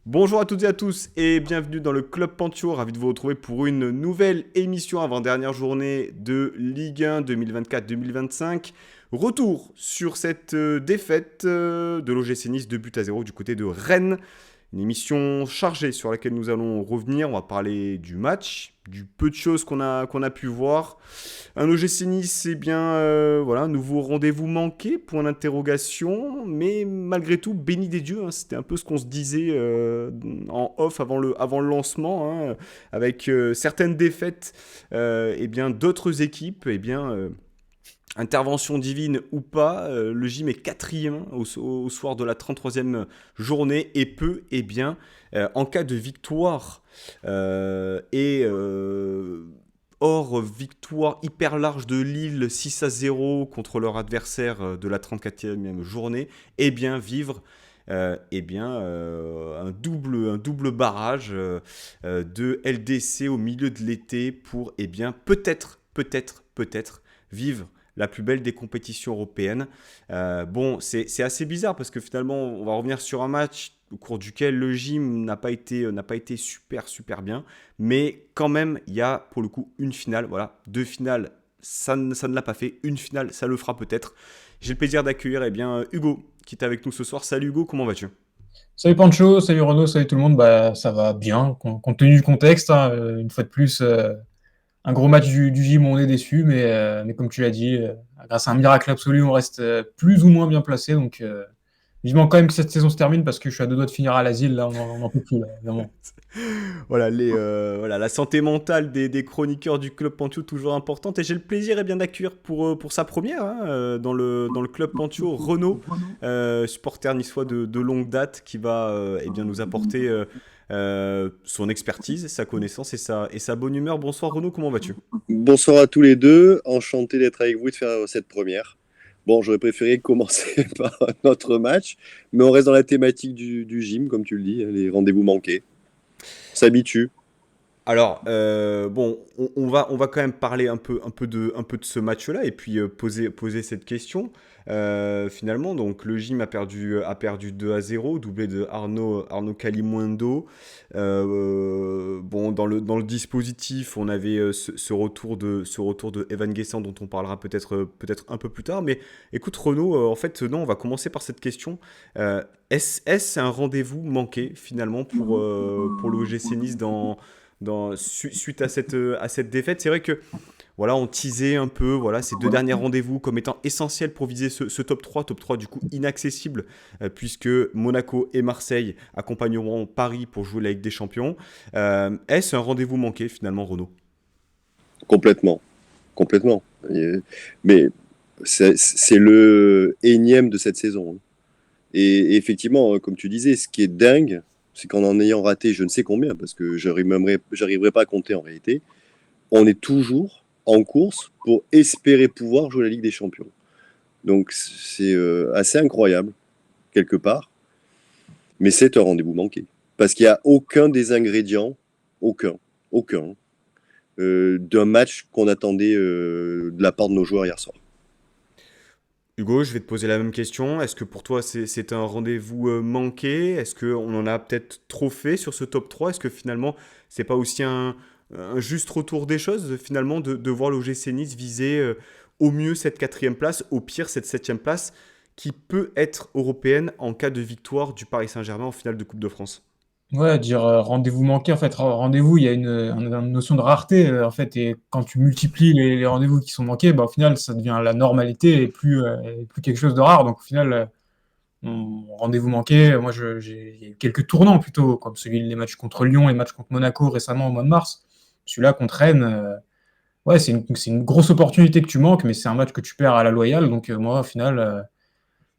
Bonjour à toutes et à tous et bienvenue dans le Club Pantio, ravi de vous retrouver pour une nouvelle émission avant-dernière journée de Ligue 1 2024-2025. Retour sur cette défaite de l'OGC Nice 2-0 du côté de Rennes. Une émission chargée sur laquelle nous allons revenir. On va parler du match, du peu de choses qu'on a pu voir. Un OGC Nice, eh bien, voilà, un nouveau rendez-vous manqué, point d'interrogation. Mais malgré tout, béni des dieux, hein, c'était un peu ce qu'on se disait en off avant le lancement, hein, avec certaines défaites, eh bien, d'autres équipes, eh bien, intervention divine ou pas, le gym est quatrième au soir de la 33e journée et peut, eh bien, en cas de victoire hors victoire hyper large de Lille 6-0 contre leur adversaire de la 34e journée, eh bien, vivre un double barrage de LDC au milieu de l'été pour eh bien, peut-être vivre la plus belle des compétitions européennes. Bon, c'est assez bizarre parce que finalement, on va revenir sur un match au cours duquel le gym n'a pas été super bien, mais quand même, il y a pour le coup une finale, voilà, deux finales, ça ne l'a pas fait, une finale, ça le fera peut-être. J'ai le plaisir d'accueillir eh bien, Hugo qui est avec nous ce soir. Salut Hugo, comment vas-tu? Salut Pancho, salut Renaud, salut tout le monde. Bah, ça va bien, compte tenu du contexte, hein. Une fois de plus, un gros match du gym, on est déçu, mais comme tu l'as dit, grâce à un miracle absolu, on reste plus ou moins bien placé. Donc, vivement quand même que cette saison se termine parce que je suis à deux doigts de finir à l'asile. Là, on en peut plus, là, vraiment. Voilà, voilà, la santé mentale des chroniqueurs du Club Pantio, toujours importante. Et j'ai le plaisir eh bien, d'accueillir pour sa première hein, dans le Club Pantio, Renaud, supporter niçois de longue date, qui va eh bien, nous apporter son expertise, sa connaissance et sa bonne humeur. Bonsoir Renaud, comment vas-tu? Bonsoir à tous les deux, enchanté d'être avec vous et de faire cette première. Bon, j'aurais préféré commencer par notre match, mais on reste dans la thématique du gym, comme tu le dis, les rendez-vous manqués. On s'habitue. Alors, bon, on va quand même parler un peu de ce match-là et puis poser cette question. Finalement, donc le gym a perdu 2-0, doublé de Arnaud Calimundo. Bon, dans le dispositif, on avait ce retour de Evan Guessant dont on parlera peut-être un peu plus tard. Mais écoute, Renaud, en fait, non, on va commencer par cette question. Est-ce un rendez-vous manqué finalement pour le OGC Nice suite à cette défaite? C'est vrai que voilà, on teasait un peu voilà, ces deux derniers rendez-vous comme étant essentiels pour viser ce top 3 du coup inaccessible, puisque Monaco et Marseille accompagneront Paris pour jouer la Ligue des Champions. Est-ce un rendez-vous manqué finalement, Renaud? Complètement. Complètement. Mais c'est le énième de cette saison, hein. Et effectivement, comme tu disais, ce qui est dingue, c'est qu'en ayant raté je ne sais combien, parce que j'arriverai pas à compter en réalité, on est toujours en course pour espérer pouvoir jouer la Ligue des Champions. Donc c'est assez incroyable, quelque part, mais c'est un rendez-vous manqué. Parce qu'il n'y a aucun des ingrédients, aucun, aucun, d'un match qu'on attendait de la part de nos joueurs hier soir. Hugo, je vais te poser la même question. Est-ce que pour toi c'est un rendez-vous manqué? Est-ce qu'on en a peut-être trop fait sur ce top 3? Est-ce que finalement c'est pas aussi un juste retour des choses finalement de voir l'OGC Nice viser au mieux cette quatrième place, au pire cette septième place qui peut être européenne en cas de victoire du Paris Saint-Germain en finale de Coupe de France? Ouais, dire rendez-vous manqué, en fait, rendez-vous, il y a une notion de rareté, en fait, et quand tu multiplies les rendez-vous qui sont manqués, bah, au final, ça devient la normalité et plus quelque chose de rare. Donc, au final, rendez-vous manqué. Moi, j'ai eu quelques tournants plutôt, comme celui des matchs contre Lyon et matchs contre Monaco récemment au mois de mars. Celui-là contre Rennes, ouais, c'est une grosse opportunité que tu manques, mais c'est un match que tu perds à la loyale. Donc, moi, au final,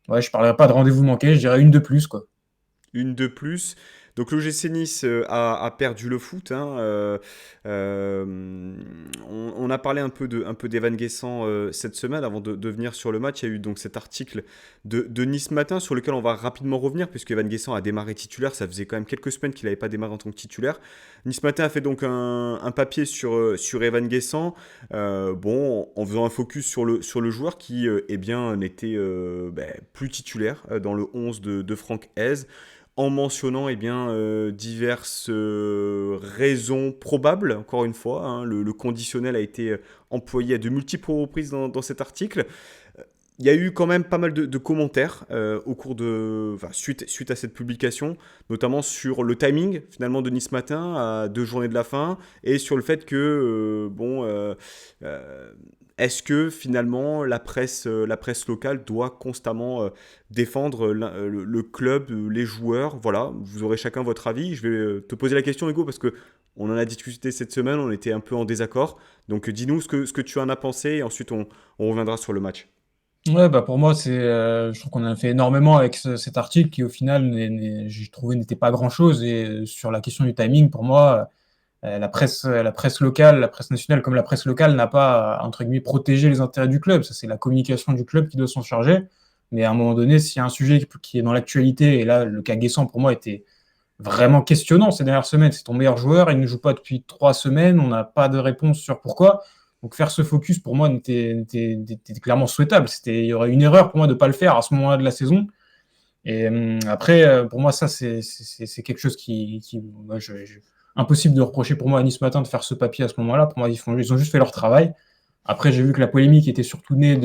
ouais, je ne parlerai pas de rendez-vous manqué, je dirais une de plus, quoi. Une de plus. Donc l'OGC Nice a perdu le foot, hein. On a parlé un peu d'Evan Guessant cette semaine avant de venir sur le match. Il y a eu donc cet article de Nice Matin sur lequel on va rapidement revenir puisque Evan Guessant a démarré titulaire. Ça faisait quand même quelques semaines qu'il n'avait pas démarré en tant que titulaire. Nice Matin a fait donc un papier sur Evan Guessant, bon, en faisant un focus sur le joueur qui eh bien, n'était plus titulaire dans le 11 de Franck Hez. en mentionnant diverses raisons probables, encore une fois. Hein. Le conditionnel a été employé à de multiples reprises dans cet article. Il y a eu quand même pas mal de commentaires au cours suite à cette publication, notamment sur le timing finalement de Nice Matin à 2 journées de la fin et sur le fait que est-ce que finalement la presse locale doit constamment défendre le club, les joueurs. Voilà, vous aurez chacun votre avis. Je vais te poser la question, Hugo, parce que on en a discuté cette semaine, on était un peu en désaccord. Donc dis-nous ce que tu en as pensé et ensuite on reviendra sur le match. Ouais, bah pour moi, je trouve qu'on a fait énormément avec cet article qui, au final, j'ai trouvé n'était pas grand-chose. Et sur la question du timing, pour moi, la presse locale, la presse nationale comme la presse locale n'a pas, entre guillemets, protégé les intérêts du club. Ça, c'est la communication du club qui doit s'en charger. Mais à un moment donné, s'il y a un sujet qui est dans l'actualité, et là, le cas Guessant, pour moi, était vraiment questionnant ces dernières semaines. C'est ton meilleur joueur, il ne joue pas depuis 3 semaines, on n'a pas de réponse sur pourquoi. Donc faire ce focus, pour moi, n'était clairement souhaitable. Il y aurait une erreur pour moi de ne pas le faire à ce moment-là de la saison. Et après, pour moi, ça, c'est quelque chose moi, impossible de reprocher pour moi à Nice Matin de faire ce papier à ce moment-là. Pour moi, ils ont juste fait leur travail. Après, j'ai vu que la polémique était surtout née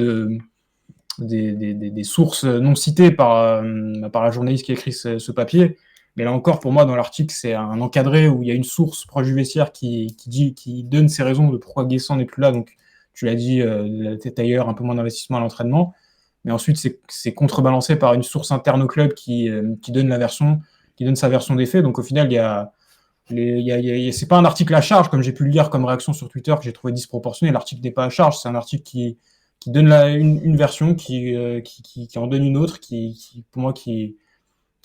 des sources non citées par la journaliste qui a écrit ce papier. Mais là encore, pour moi, dans l'article, c'est un encadré où il y a une source proche du vestiaire qui donne ses raisons de pourquoi Guessant n'est plus là. Donc, tu l'as dit, la tête ailleurs, un peu moins d'investissement à l'entraînement. Mais ensuite, c'est contrebalancé par une source interne au club qui donne qui donne sa version des faits. Donc, au final, c'est pas un article à charge, comme j'ai pu le lire comme réaction sur Twitter, que j'ai trouvé disproportionné. L'article n'est pas à charge. C'est un article qui donne une version, qui en donne une autre, pour moi, qui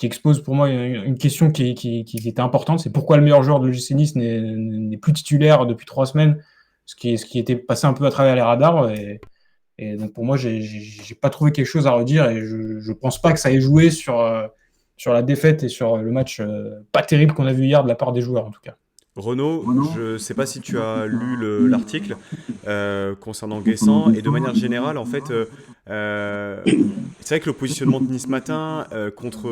expose pour moi une question qui était importante. C'est pourquoi le meilleur joueur de l'OGC Nice n'est plus titulaire depuis 3 semaines, ce qui était passé un peu à travers les radars. Et donc pour moi, j'ai pas trouvé quelque chose à redire et je pense pas que ça ait joué sur la défaite et sur le match pas terrible qu'on a vu hier de la part des joueurs en tout cas. Renaud, je ne sais pas si tu as lu l'article concernant Guessant et de manière générale, en fait, c'est vrai que le positionnement de Nice Matin contre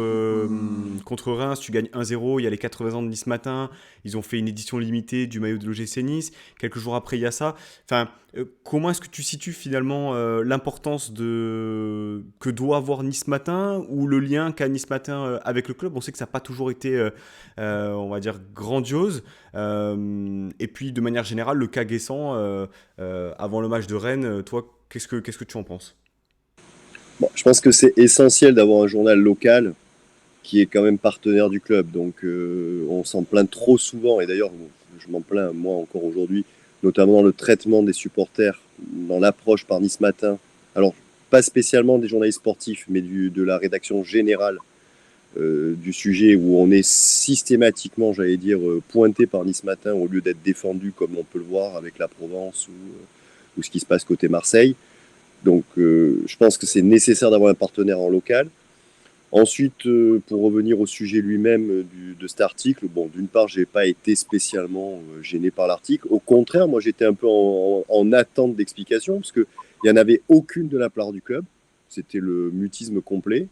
Reims, tu gagnes 1-0, il y a les 80 ans de Nice Matin, ils ont fait une édition limitée du maillot de l'OGC Nice, quelques jours après il y a ça. Enfin, comment est-ce que tu situes finalement l'importance que doit avoir Nice Matin ou le lien qu'a Nice Matin avec le club? On sait que ça n'a pas toujours été, on va dire, grandiose. Et puis de manière générale, le cas Guessant, avant le match de Rennes, toi, qu'est-ce que tu en penses? Bon, je pense que c'est essentiel d'avoir un journal local qui est quand même partenaire du club. Donc on s'en plaint trop souvent, et d'ailleurs je m'en plains moi encore aujourd'hui, notamment dans le traitement des supporters, dans l'approche par Nice Matin. Alors pas spécialement des journalistes sportifs, mais de la rédaction générale du sujet, où on est systématiquement, j'allais dire, pointé par Nice Matin au lieu d'être défendu comme on peut le voir avec la Provence ou ce qui se passe côté Marseille. Donc je pense que c'est nécessaire d'avoir un partenaire en local. Ensuite, pour revenir au sujet lui-même de cet article, bon, d'une part, j'ai pas été spécialement gêné par l'article. Au contraire, moi, j'étais un peu en attente d'explications, parce qu'il n'y en avait aucune de la part du club. C'était le mutisme complet.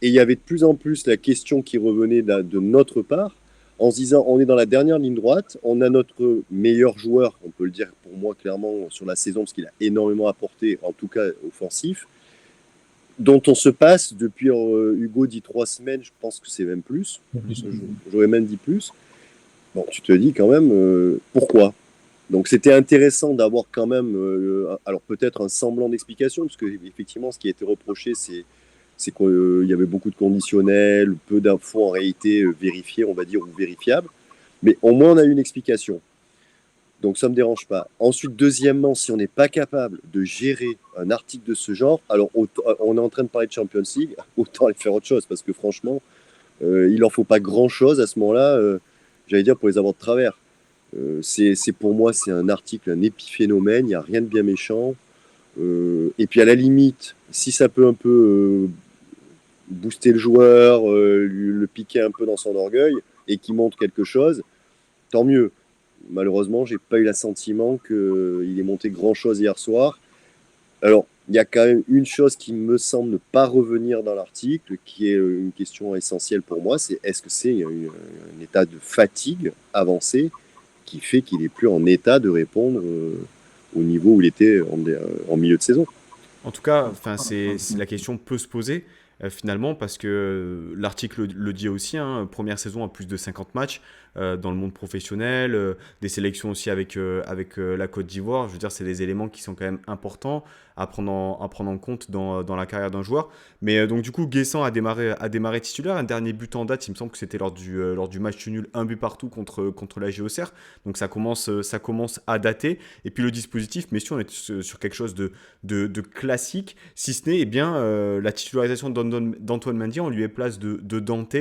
Et il y avait de plus en plus la question qui revenait de notre part, en se disant, on est dans la dernière ligne droite, on a notre meilleur joueur, on peut le dire pour moi clairement sur la saison, parce qu'il a énormément apporté, en tout cas offensif, dont on se passe depuis, Hugo dit 3 semaines, je pense que c'est même plus, j'aurais même dit plus. Bon, tu te dis quand même, pourquoi? Donc c'était intéressant d'avoir quand même, alors peut-être un semblant d'explication, parce que effectivement ce qui a été reproché, c'est qu'il y avait beaucoup de conditionnels, peu d'infos en réalité vérifiées, on va dire, ou vérifiables, mais au moins on a eu une explication. Donc ça ne me dérange pas. Ensuite, deuxièmement, si on n'est pas capable de gérer un article de ce genre, alors on est en train de parler de Champions League, autant aller faire autre chose, parce que franchement, il n'en faut pas grand-chose à ce moment-là, j'allais dire, pour les avoir de travers. Pour moi, c'est un article, un épiphénomène, il n'y a rien de bien méchant. Et puis à la limite, si ça peut un peu booster le joueur, le piquer un peu dans son orgueil, et qu'il montre quelque chose, tant mieux. Malheureusement, j'ai pas eu l'assentiment qu'il ait monté grand-chose hier soir. Alors, il y a quand même une chose qui me semble ne pas revenir dans l'article, qui est une question essentielle pour moi, c'est est-ce que c'est un état de fatigue avancé qui fait qu'il n'est plus en état de répondre au niveau où il était en milieu de saison. En tout cas, enfin, la question peut se poser finalement parce que l'article le dit aussi, hein, première saison à plus de 50 matchs dans le monde professionnel, des sélections aussi avec la Côte d'Ivoire. Je veux dire, c'est des éléments qui sont quand même importants à prendre en compte dans la carrière d'un joueur. Mais donc du coup, Guessant a démarré titulaire. Un dernier but en date, il me semble que c'était lors du match nul, un but partout contre la Géocère. Donc ça commence à dater. Et puis le dispositif, mais si on est sur quelque chose de classique, si ce n'est bien la titularisation d'Antoine Mendy en lieu et place de Dante.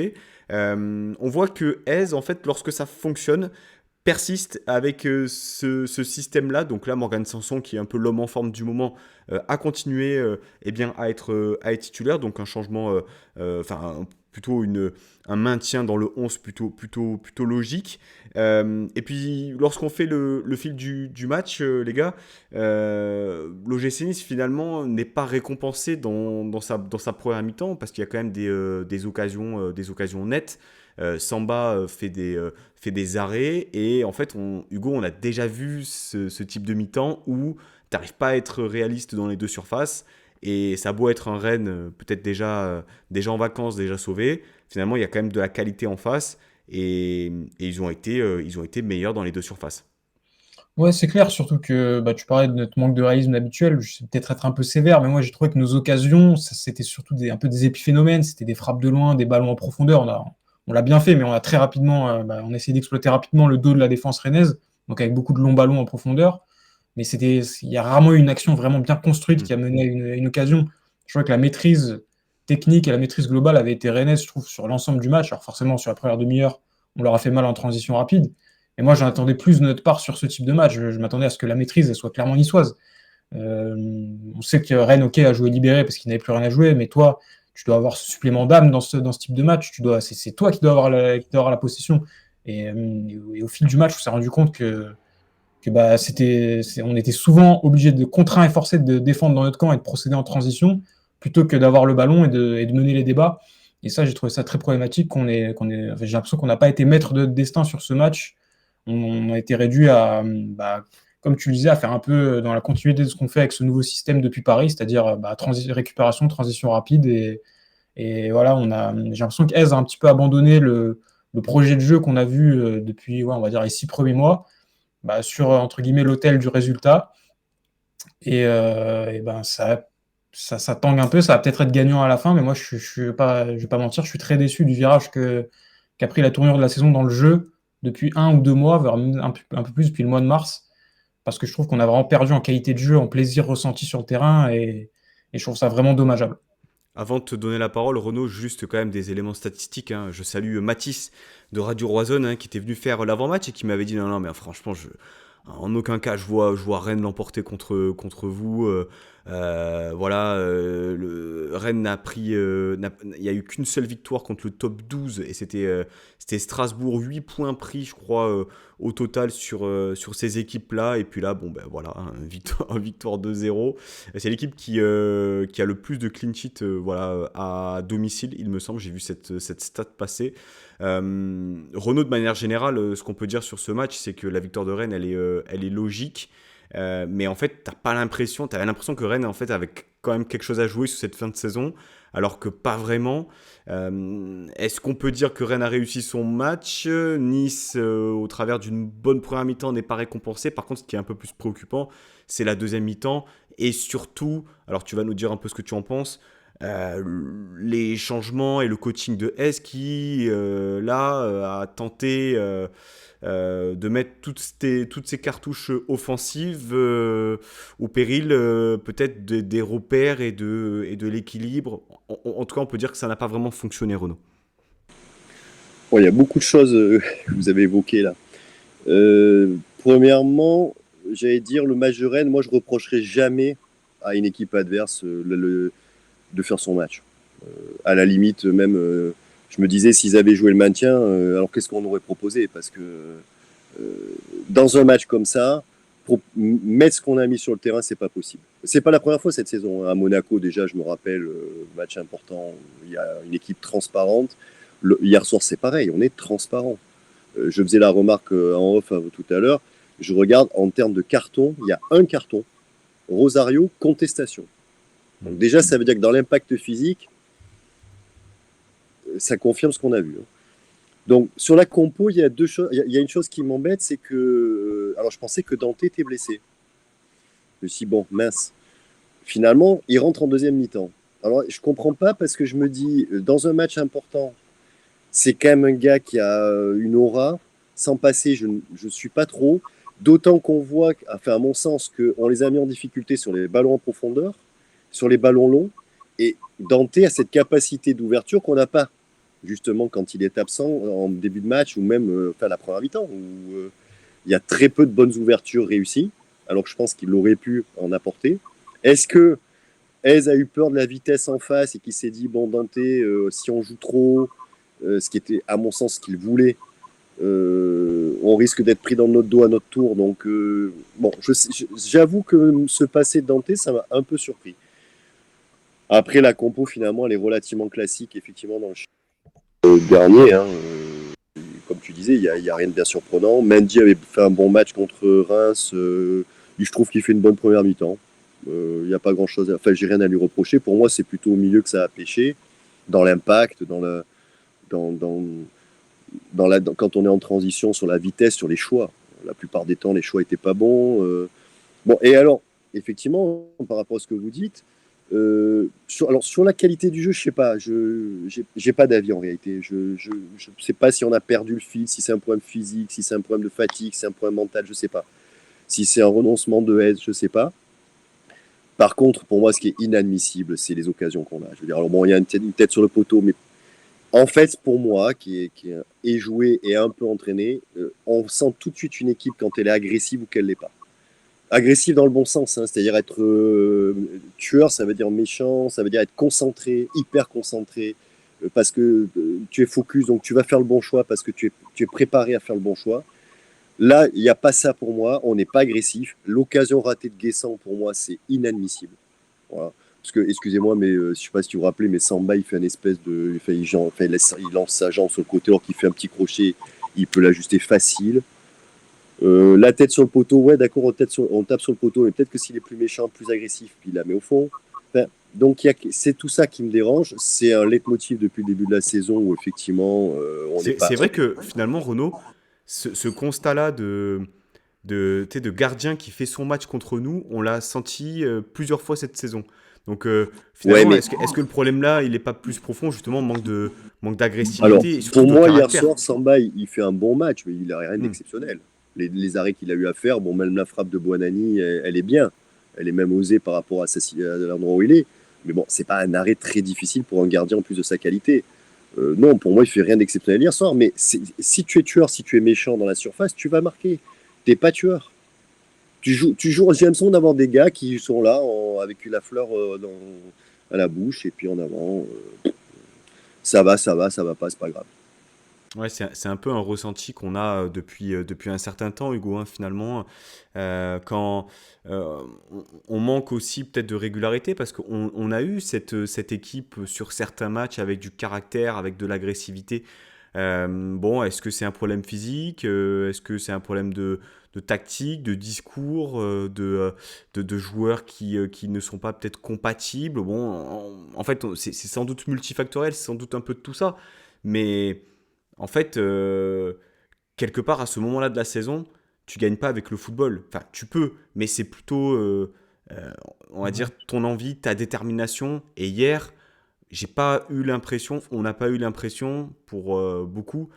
On voit que Hez, en fait, lorsque ça fonctionne, persiste avec ce système-là. Donc là, Morgan Sanson, qui est un peu l'homme en forme du moment, a continué à être titulaire. Donc un changement, plutôt un maintien dans le 11 plutôt logique. Et puis, lorsqu'on fait le fil du match, les gars, l'OGC Nice, finalement, n'est pas récompensé dans sa première mi-temps parce qu'il y a quand même des occasions nettes. Samba fait des arrêts et en fait, Hugo, on a déjà vu ce type de mi-temps où tu n'arrives pas à être réaliste dans les deux surfaces et ça a beau être un Rennes peut-être déjà en vacances, déjà sauvé, finalement, il y a quand même de la qualité en face et ils ont été meilleurs dans les deux surfaces. Ouais, c'est clair, surtout que tu parlais de notre manque de réalisme habituel. Je vais peut-être être un peu sévère, mais moi j'ai trouvé que nos occasions, c'était surtout un peu des épiphénomènes, c'était des frappes de loin, des ballons en profondeur. On l'a bien fait, mais on a très rapidement, on a essayé d'exploiter rapidement le dos de la défense rennaise, donc avec beaucoup de longs ballons en profondeur. Mais il y a rarement eu une action vraiment bien construite qui a mené à une occasion. Je crois que la maîtrise technique et la maîtrise globale avaient été rennaise, je trouve, sur l'ensemble du match. Alors forcément, sur la première demi-heure, on leur a fait mal en transition rapide. Et moi, j'en attendais plus de notre part sur ce type de match. Je m'attendais à ce que la maîtrise elle soit clairement niçoise. Euh, on sait que Rennes, ok, a joué libéré parce qu'il n'avait plus rien à jouer, mais toi, tu dois avoir ce supplément d'âme dans ce type de match. C'est toi qui dois avoir la possession. Et au fil du match, on s'est rendu compte que on était souvent obligé de contraindre et forcer de défendre dans notre camp et de procéder en transition plutôt que d'avoir le ballon et de mener les débats. Et ça, j'ai trouvé ça très problématique. Enfin, j'ai l'impression qu'on n'a pas été maître de destin sur ce match. On a été réduit à, comme tu le disais, à faire un peu dans la continuité de ce qu'on fait avec ce nouveau système depuis Paris, c'est-à-dire récupération, transition rapide. Et voilà, j'ai l'impression qu'Ez a un petit peu abandonné le projet de jeu qu'on a vu depuis, ouais, on va dire, les 6 premiers mois, sur, entre guillemets, l'autel du résultat. Ça tangue un peu, ça va peut-être être gagnant à la fin, mais moi, je vais pas mentir, je suis très déçu du virage qu'a pris la tournure de la saison dans le jeu depuis 1 ou 2 mois, voire un peu plus depuis le mois de mars, parce que je trouve qu'on a vraiment perdu en qualité de jeu, en plaisir ressenti sur le terrain, et je trouve ça vraiment dommageable. Avant de te donner la parole, Renaud, juste quand même des éléments statistiques, hein. Je salue Mathis de Radio Roison, hein, qui était venu faire l'avant-match et qui m'avait dit non, non, mais franchement, en aucun cas je vois Rennes l'emporter contre vous. Voilà, Rennes il n'y a eu qu'une seule victoire contre le top 12 et c'était Strasbourg, 8 points pris, je crois, au total sur ces équipes-là. Et puis là, bon, ben voilà, hein, victoire 2-0. C'est l'équipe qui a le plus de clean sheet voilà, à domicile, il me semble. J'ai vu cette stat passer. Renaud, de manière générale, ce qu'on peut dire sur ce match, c'est que la victoire de Rennes, elle est logique. Mais en fait, t'avais l'impression que Rennes en fait avait quand même quelque chose à jouer sur cette fin de saison, alors que pas vraiment. Est-ce qu'on peut dire que Rennes a réussi son match? Nice, au travers d'une bonne première mi-temps, n'est pas récompensé. Par contre, ce qui est un peu plus préoccupant, c'est la deuxième mi-temps. Et surtout, alors tu vas nous dire un peu ce que tu en penses, euh, les changements et le coaching de S qui, là, a tenté de mettre toutes ces cartouches offensives au péril peut-être des repères et de l'équilibre. En tout cas, on peut dire que ça n'a pas vraiment fonctionné, Renaud. Bon, il y a beaucoup de choses que vous avez évoquées là. Premièrement, j'allais dire le match de Rennes, moi je reprocherai jamais à une équipe adverse de faire son match. À la limite, même, je me disais s'ils avaient joué le maintien, alors qu'est-ce qu'on aurait proposé? Parce que dans un match comme ça, mettre ce qu'on a mis sur le terrain, c'est pas possible. C'est pas la première fois cette saison. À Monaco, déjà, je me rappelle, match important, il y a une équipe transparente. Hier soir, c'est pareil, on est transparent. Je faisais la remarque en off tout à l'heure. Je regarde en termes de carton, il y a un carton. Rosario, contestation. Donc déjà, ça veut dire que dans l'impact physique, ça confirme ce qu'on a vu. Donc sur la compo, il y a deux choses. Il y a une chose qui m'embête, c'est que alors je pensais que Dante était blessé. Je me suis dit, bon, mince. Finalement, il rentre en deuxième mi-temps. Alors je comprends pas parce que je me dis, dans un match important, c'est quand même un gars qui a une aura. Sans passer, je ne suis pas trop. D'autant qu'on voit, enfin à mon sens, qu'on les a mis en difficulté sur les ballons en profondeur, sur les ballons longs. Et Dante a cette capacité d'ouverture qu'on n'a pas, justement, quand il est absent en début de match ou même la première mi-temps, où il y a très peu de bonnes ouvertures réussies, alors que je pense qu'il aurait pu en apporter. Est-ce que Hez a eu peur de la vitesse en face et qu'il s'est dit, bon, Dante, si on joue trop, ce qui était, à mon sens, ce qu'il voulait, on risque d'être pris dans notre dos à notre tour. Donc, bon, j'avoue que ce passé de Dante, ça m'a un peu surpris. Après, la compo, finalement, elle est relativement classique, effectivement, dans le dernier. Comme tu disais, il y a rien de bien surprenant. Mendy avait fait un bon match contre Reims. Je trouve qu'il fait une bonne première mi-temps. Il n'y a pas grand-chose. Enfin, j'ai rien à lui reprocher. Pour moi, c'est plutôt au milieu que ça a pêché, dans l'impact, quand on est en transition, sur la vitesse, sur les choix. La plupart des temps, les choix n'étaient pas bons. Bon, et alors, effectivement, par rapport à ce que vous dites, sur la qualité du jeu, je sais pas. J'ai pas d'avis en réalité. Je sais pas si on a perdu le fil, si c'est un problème physique, si c'est un problème de fatigue, si c'est un problème mental, je sais pas. Si c'est un renoncement de Hez, je sais pas. Par contre, pour moi, ce qui est inadmissible, c'est les occasions qu'on a. Je veux dire, alors bon, il y a une tête sur le poteau, mais en fait, pour moi, qui est joué et un peu entraîné, on sent tout de suite une équipe quand elle est agressive ou qu'elle l'est pas. Agressif dans le bon sens, c'est-à-dire être tueur, ça veut dire méchant, ça veut dire être concentré, hyper concentré, parce que tu es focus, donc tu vas faire le bon choix, parce que tu es préparé à faire le bon choix. Là, il n'y a pas ça pour moi, on n'est pas agressif. L'occasion ratée de Guessant, pour moi, c'est inadmissible. Voilà. Parce que, excusez-moi, mais je ne sais pas si vous vous rappelez, mais Samba, il fait une espèce de. Il lance sa jambe sur le côté, alors qu'il fait un petit crochet, il peut l'ajuster facile. La tête sur le poteau, ouais, d'accord, on tape sur le poteau, mais peut-être que s'il est plus méchant, plus agressif, puis il la met au fond. Enfin, donc, c'est tout ça qui me dérange. C'est un leitmotiv depuis le début de la saison où, effectivement, on n'est pas. C'est vrai que finalement, Renaud, ce constat-là de gardien qui fait son match contre nous, on l'a senti plusieurs fois cette saison. Donc Ouais, finalement, mais est-ce que le problème là, il n'est pas plus profond, justement, manque d'agressivité alors, et surtout pour de moi, hier caractère. soir, Samba, il fait un bon match, mais il n'a rien Hmm. d'exceptionnel. Les arrêts qu'il a eu à faire, bon, même la frappe de Buonanni, elle est bien. Elle est même osée par rapport à l'endroit où il est. Mais bon, c'est pas un arrêt très difficile pour un gardien en plus de sa qualité. Non, pour moi, il fait rien d'exceptionnel hier soir. Mais si tu es tueur, si tu es méchant dans la surface, tu vas marquer. T'es pas tueur. Tu joues. J'ai l'impression d'avoir des gars qui sont là avec la fleur à la bouche et puis en avant. Ça va pas, c'est pas grave. Ouais, c'est un peu un ressenti qu'on a depuis un certain temps, Hugo, hein, finalement, quand on manque aussi peut-être de régularité, parce qu'on a eu cette équipe sur certains matchs avec du caractère, avec de l'agressivité. Bon, est-ce que c'est un problème physique? Est-ce que c'est un problème de tactique, de discours, de joueurs qui ne sont pas peut-être compatibles? Bon, en fait, c'est sans doute multifactoriel, c'est sans doute un peu de tout ça, mais en fait, quelque part, à ce moment-là de la saison, tu gagnes pas avec le football. Enfin, tu peux, mais c'est plutôt, euh, on va dire, ton envie, ta détermination. Et hier, j'ai pas eu l'impression, on n'a pas eu l'impression, pour beaucoup,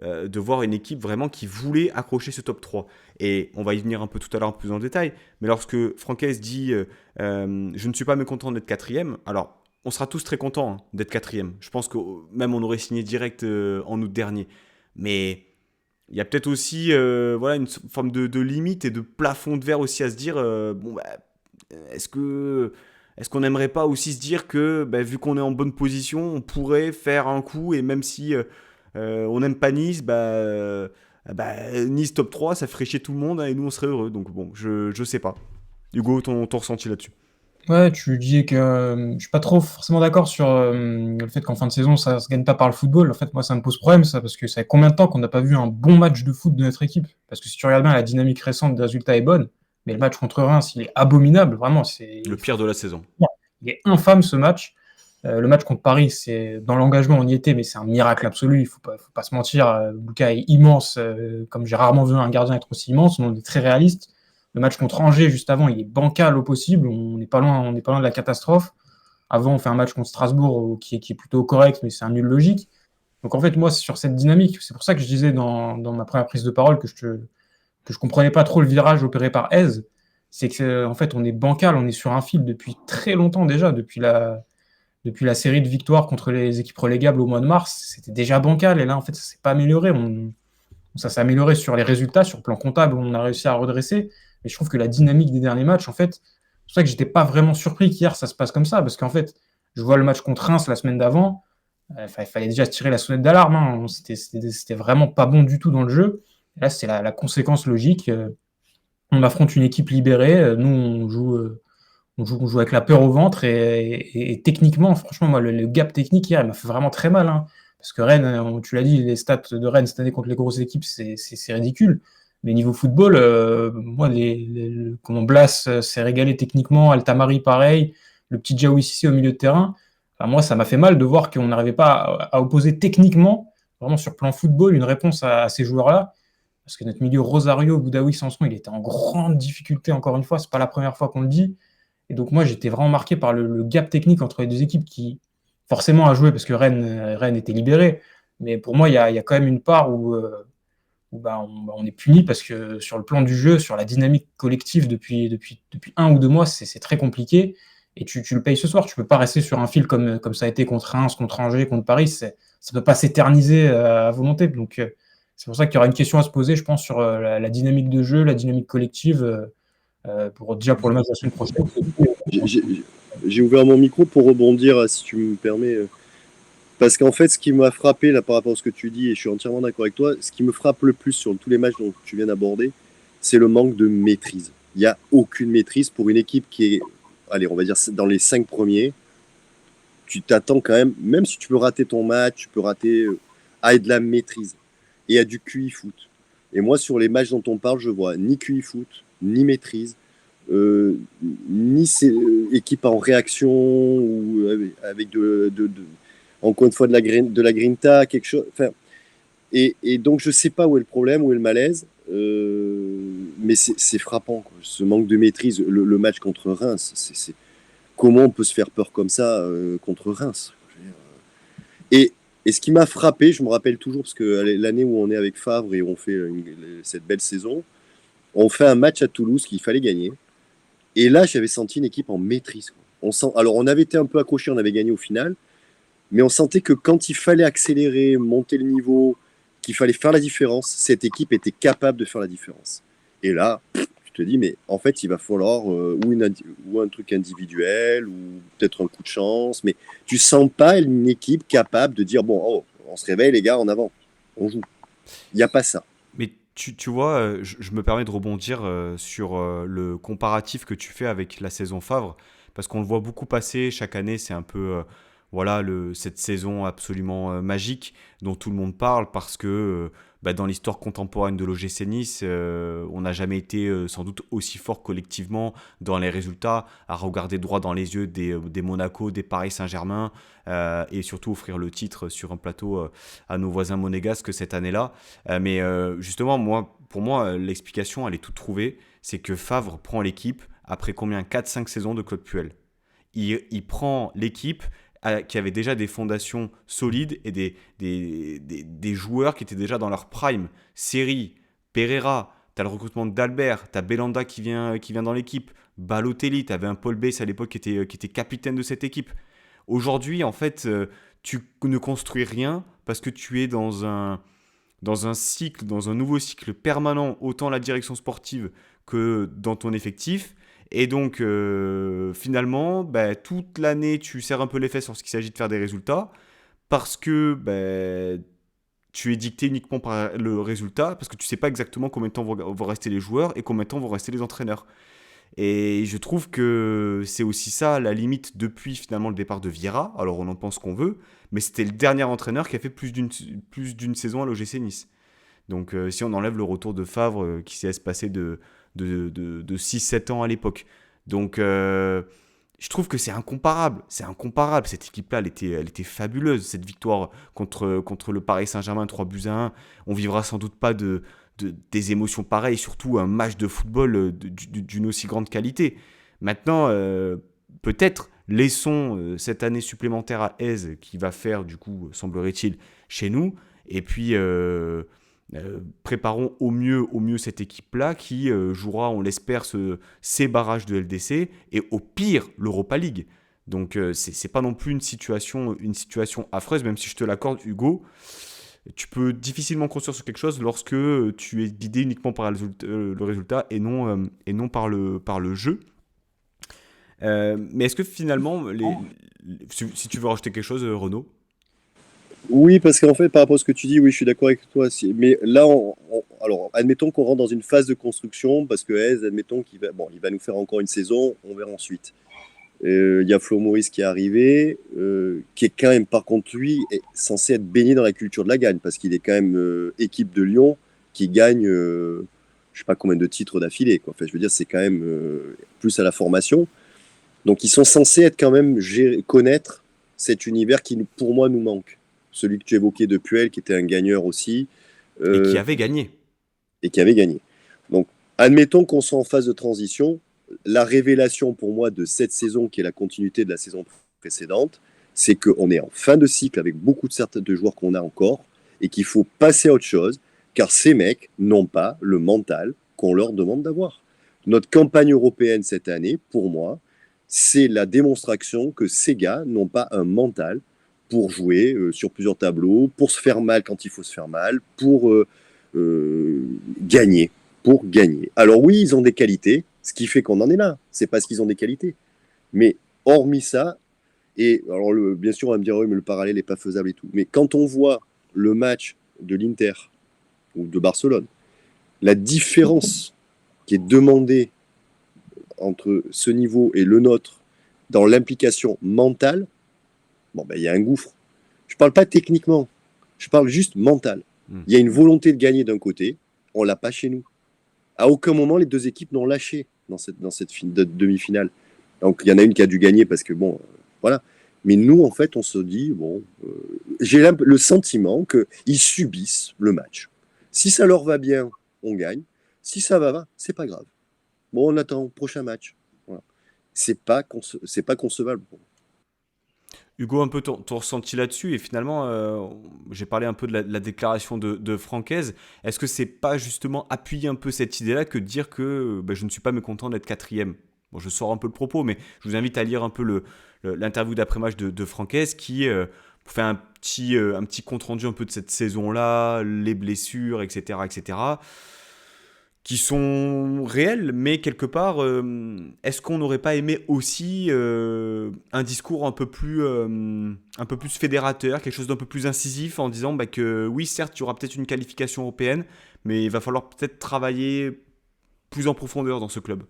de voir une équipe vraiment qui voulait accrocher ce top 3. Et on va y venir un peu tout à l'heure plus en détail, mais lorsque Francaise dit je ne suis pas mécontent d'être quatrième, alors on sera tous très contents hein, d'être quatrième. Je pense que même on aurait signé direct en août dernier. Mais il y a peut-être aussi voilà, une forme de limite et de plafond de verre aussi à se dire bon, bah, est-ce que est-ce qu'on n'aimerait pas aussi se dire que bah, vu qu'on est en bonne position, on pourrait faire un coup et même si on n'aime pas Nice, bah, Nice top 3, ça ferait chier tout le monde hein, et nous on serait heureux. Donc bon, je sais pas. Hugo, ton ressenti là-dessus? Ouais, tu dis que je suis pas trop forcément d'accord sur le fait qu'en fin de saison, ça se gagne pas par le football. En fait, moi, ça me pose problème, ça, parce que ça fait combien de temps qu'on n'a pas vu un bon match de foot de notre équipe? Parce que si tu regardes bien, la dynamique récente des résultats est bonne, mais le match contre Reims, il est abominable, vraiment. Le pire de la saison. Il est infâme ce match. Le match contre Paris, c'est dans l'engagement, on y était, mais c'est un miracle absolu. Faut pas se mentir. Lucas est immense, comme j'ai rarement vu un gardien être aussi immense. On est très réaliste. Le match contre Angers, juste avant, il est bancal au possible. On n'est pas loin de la catastrophe. Avant, on fait un match contre Strasbourg qui est plutôt correct, mais c'est un nul logique. Donc en fait, moi, c'est sur cette dynamique. C'est pour ça que je disais dans ma première prise de parole que je comprenais pas trop le virage opéré par Eze. C'est que en fait, on est bancal, on est sur un fil depuis très longtemps déjà, depuis la série de victoires contre les équipes relégables au mois de mars, c'était déjà bancal. Et là, en fait, ça s'est pas amélioré. Ça s'est amélioré sur les résultats, sur le plan comptable, on a réussi à redresser. Mais je trouve que la dynamique des derniers matchs, en fait, c'est pour ça que j'étais pas vraiment surpris qu'hier ça se passe comme ça. Parce qu'en fait, je vois le match contre Reims la semaine d'avant. Il fallait déjà tirer la sonnette d'alarme. Hein. C'était vraiment pas bon du tout dans le jeu. Et là, c'est la conséquence logique. On affronte une équipe libérée. Nous, on joue avec la peur au ventre et techniquement, franchement, moi, le gap technique hier, il m'a fait vraiment très mal. Hein. Parce que Rennes, tu l'as dit, les stats de Rennes cette année contre les grosses équipes, c'est ridicule. Mais niveau football, moi, comment Blas s'est régalé techniquement, Altamari pareil, le petit Diaw ici au milieu de terrain. Enfin, moi, ça m'a fait mal de voir qu'on n'arrivait pas à opposer techniquement, vraiment sur plan football, une réponse à ces joueurs-là. Parce que notre milieu Rosario, Boudaoui, Sanson, il était en grande difficulté, encore une fois, c'est pas la première fois qu'on le dit. Et donc, moi, j'étais vraiment marqué par le gap technique entre les deux équipes qui, forcément, a joué parce que Rennes était libéré. Mais pour moi, il y a quand même une part où on est puni parce que sur le plan du jeu, sur la dynamique collective depuis 1 ou 2 mois, c'est très compliqué. Et tu le payes ce soir. Tu peux pas rester sur un fil comme ça a été contre Reims, contre Angers, contre Paris. Ça ne peut pas s'éterniser à volonté. Donc, c'est pour ça qu'il y aura une question à se poser, je pense, sur la dynamique de jeu, la dynamique collective, pour le match de la semaine prochaine. J'ai ouvert mon micro pour rebondir, si tu me permets. Parce qu'en fait, ce qui m'a frappé là, par rapport à ce que tu dis, et je suis entièrement d'accord avec toi, ce qui me frappe le plus sur tous les matchs dont tu viens d'aborder, c'est le manque de maîtrise. Il n'y a aucune maîtrise pour une équipe qui est, allez, on va dire, dans les 5 premiers. Tu t'attends quand même si tu peux rater ton match, tu peux rater, à de la maîtrise et à du QI foot. Et moi, sur les matchs dont on parle, je vois ni QI foot, ni maîtrise, euh, ni équipe en réaction ou avec encore une fois de la grinta, quelque chose. Enfin, et donc je sais pas où est le problème, où est le malaise, mais c'est frappant, quoi. Ce manque de maîtrise. Le match contre Reims, comment on peut se faire peur comme ça contre Reims? Et, et ce qui m'a frappé, je me rappelle toujours, parce que l'année où on est avec Favre et on fait cette belle saison, on fait un match à Toulouse qu'il fallait gagner. Et là, j'avais senti une équipe en maîtrise, quoi. Alors, on avait été un peu accroché, on avait gagné au final, mais on sentait que quand il fallait accélérer, monter le niveau, qu'il fallait faire la différence, cette équipe était capable de faire la différence. Et là, tu te dis, mais en fait, il va falloir ou un truc individuel, ou peut-être un coup de chance, mais tu sens pas une équipe capable de dire, bon, oh, on se réveille les gars, en avant, on joue. Il n'y a pas ça. Mais tu vois, je me permets de rebondir sur le comparatif que tu fais avec la saison Favre, parce qu'on le voit beaucoup passer chaque année, c'est un peu voilà cette saison absolument magique dont tout le monde parle, parce que dans l'histoire contemporaine de l'OGC Nice, on n'a jamais été sans doute aussi fort collectivement dans les résultats, à regarder droit dans les yeux des Monaco, des Paris Saint-Germain, et surtout offrir le titre sur un plateau à nos voisins monégasques cette année-là. Mais justement, pour moi, l'explication, elle est toute trouvée. C'est que Favre prend l'équipe après combien 4 5 saisons de Claude Puel. Il prend l'équipe qui avait déjà des fondations solides et des joueurs qui étaient déjà dans leur prime. Seri, Pereira, tu as le recrutement d'Albert, tu as Belanda qui vient dans l'équipe, Balotelli, tu avais un Paul Bass à l'époque qui était capitaine de cette équipe. Aujourd'hui, en fait, tu ne construis rien parce que tu es dans un cycle, dans un nouveau cycle permanent, autant la direction sportive que dans ton effectif. Et donc, finalement, toute l'année, tu serres un peu les fesses lorsqu'il s'agit de faire des résultats, parce que tu es dicté uniquement par le résultat parce que tu sais pas exactement combien de temps vont rester les joueurs et combien de temps vont rester les entraîneurs. Et je trouve que c'est aussi ça la limite depuis finalement le départ de Vieira. Alors on en pense qu'on veut, mais c'était le dernier entraîneur qui a fait plus d'une saison à l'OGC Nice. Donc si on enlève le retour de Favre qui s'est espacé de 6-7 ans à l'époque. Donc je trouve que c'est incomparable. C'est incomparable. Cette équipe-là, elle était fabuleuse. Cette victoire contre le Paris Saint-Germain, 3-1. On vivra sans doute pas des émotions pareilles, surtout un match de football d'une aussi grande qualité. Maintenant, peut-être laissons cette année supplémentaire à Aise qui va faire, du coup, semblerait-il, chez nous. Et puis, préparons au mieux cette équipe-là qui jouera, on l'espère, ces barrages de LDC et au pire l'Europa League. Donc c'est pas non plus une situation affreuse, même si je te l'accorde, Hugo. Tu peux difficilement construire sur quelque chose lorsque tu es guidé uniquement par le résultat et non par le jeu. Mais est-ce que finalement, si tu veux rajouter quelque chose, Renaud? Oui, parce qu'en fait, par rapport à ce que tu dis, oui, je suis d'accord avec toi. Mais là, alors, admettons qu'on rentre dans une phase de construction, parce que Hez, admettons il va nous faire encore une saison, on verra ensuite. Il y a Flo Maurice qui est arrivé, qui est quand même, par contre, lui, est censé être baigné dans la culture de la gagne, parce qu'il est quand même équipe de Lyon qui gagne, je sais pas combien de titres d'affilée, quoi. Enfin, je veux dire, c'est quand même plus à la formation. Donc, ils sont censés être quand même connaître cet univers qui, pour moi, nous manque. Celui que tu évoquais de Puel, qui était un gagneur aussi. Et qui avait gagné. Et qui avait gagné. Donc, admettons qu'on soit en phase de transition. La révélation pour moi de cette saison, qui est la continuité de la saison précédente, c'est qu'on est en fin de cycle avec beaucoup de joueurs qu'on a encore et qu'il faut passer à autre chose, car ces mecs n'ont pas le mental qu'on leur demande d'avoir. Notre campagne européenne cette année, pour moi, c'est la démonstration que ces gars n'ont pas un mental pour jouer sur plusieurs tableaux, pour se faire mal quand il faut se faire mal, pour gagner. Pour gagner. Alors oui, ils ont des qualités, ce qui fait qu'on en est là. C'est parce qu'ils ont des qualités. Mais hormis ça, et alors bien sûr on va me dire oui, mais le parallèle n'est pas faisable et tout. Mais quand on voit le match de l'Inter ou de Barcelone, la différence qui est demandée entre ce niveau et le nôtre dans l'implication mentale, il y a un gouffre. Je ne parle pas techniquement, je parle juste mental. Il y a une volonté de gagner d'un côté, on ne l'a pas chez nous. À aucun moment, les deux équipes n'ont lâché dans cette demi-finale. Donc, il y en a une qui a dû gagner parce que, voilà. Mais nous, en fait, on se dit, j'ai le sentiment qu'ils subissent le match. Si ça leur va bien, on gagne. Si ça va, c'est pas grave. On attend, prochain match. Voilà. C'est pas concevable. Hugo, un peu ton ressenti là-dessus, et finalement, j'ai parlé un peu de la déclaration de Francaise. Est-ce que c'est pas justement appuyer un peu cette idée-là que de dire que je ne suis pas mécontent d'être quatrième? Bon, je sors un peu le propos, mais je vous invite à lire un peu l'interview d'après-match de Francaise qui fait un petit compte-rendu un peu de cette saison-là, les blessures, etc., etc., qui sont réels, mais quelque part, est-ce qu'on n'aurait pas aimé aussi un discours un peu plus fédérateur, quelque chose d'un peu plus incisif, en disant que oui, certes, il y aura peut-être une qualification européenne, mais il va falloir peut-être travailler plus en profondeur dans ce club.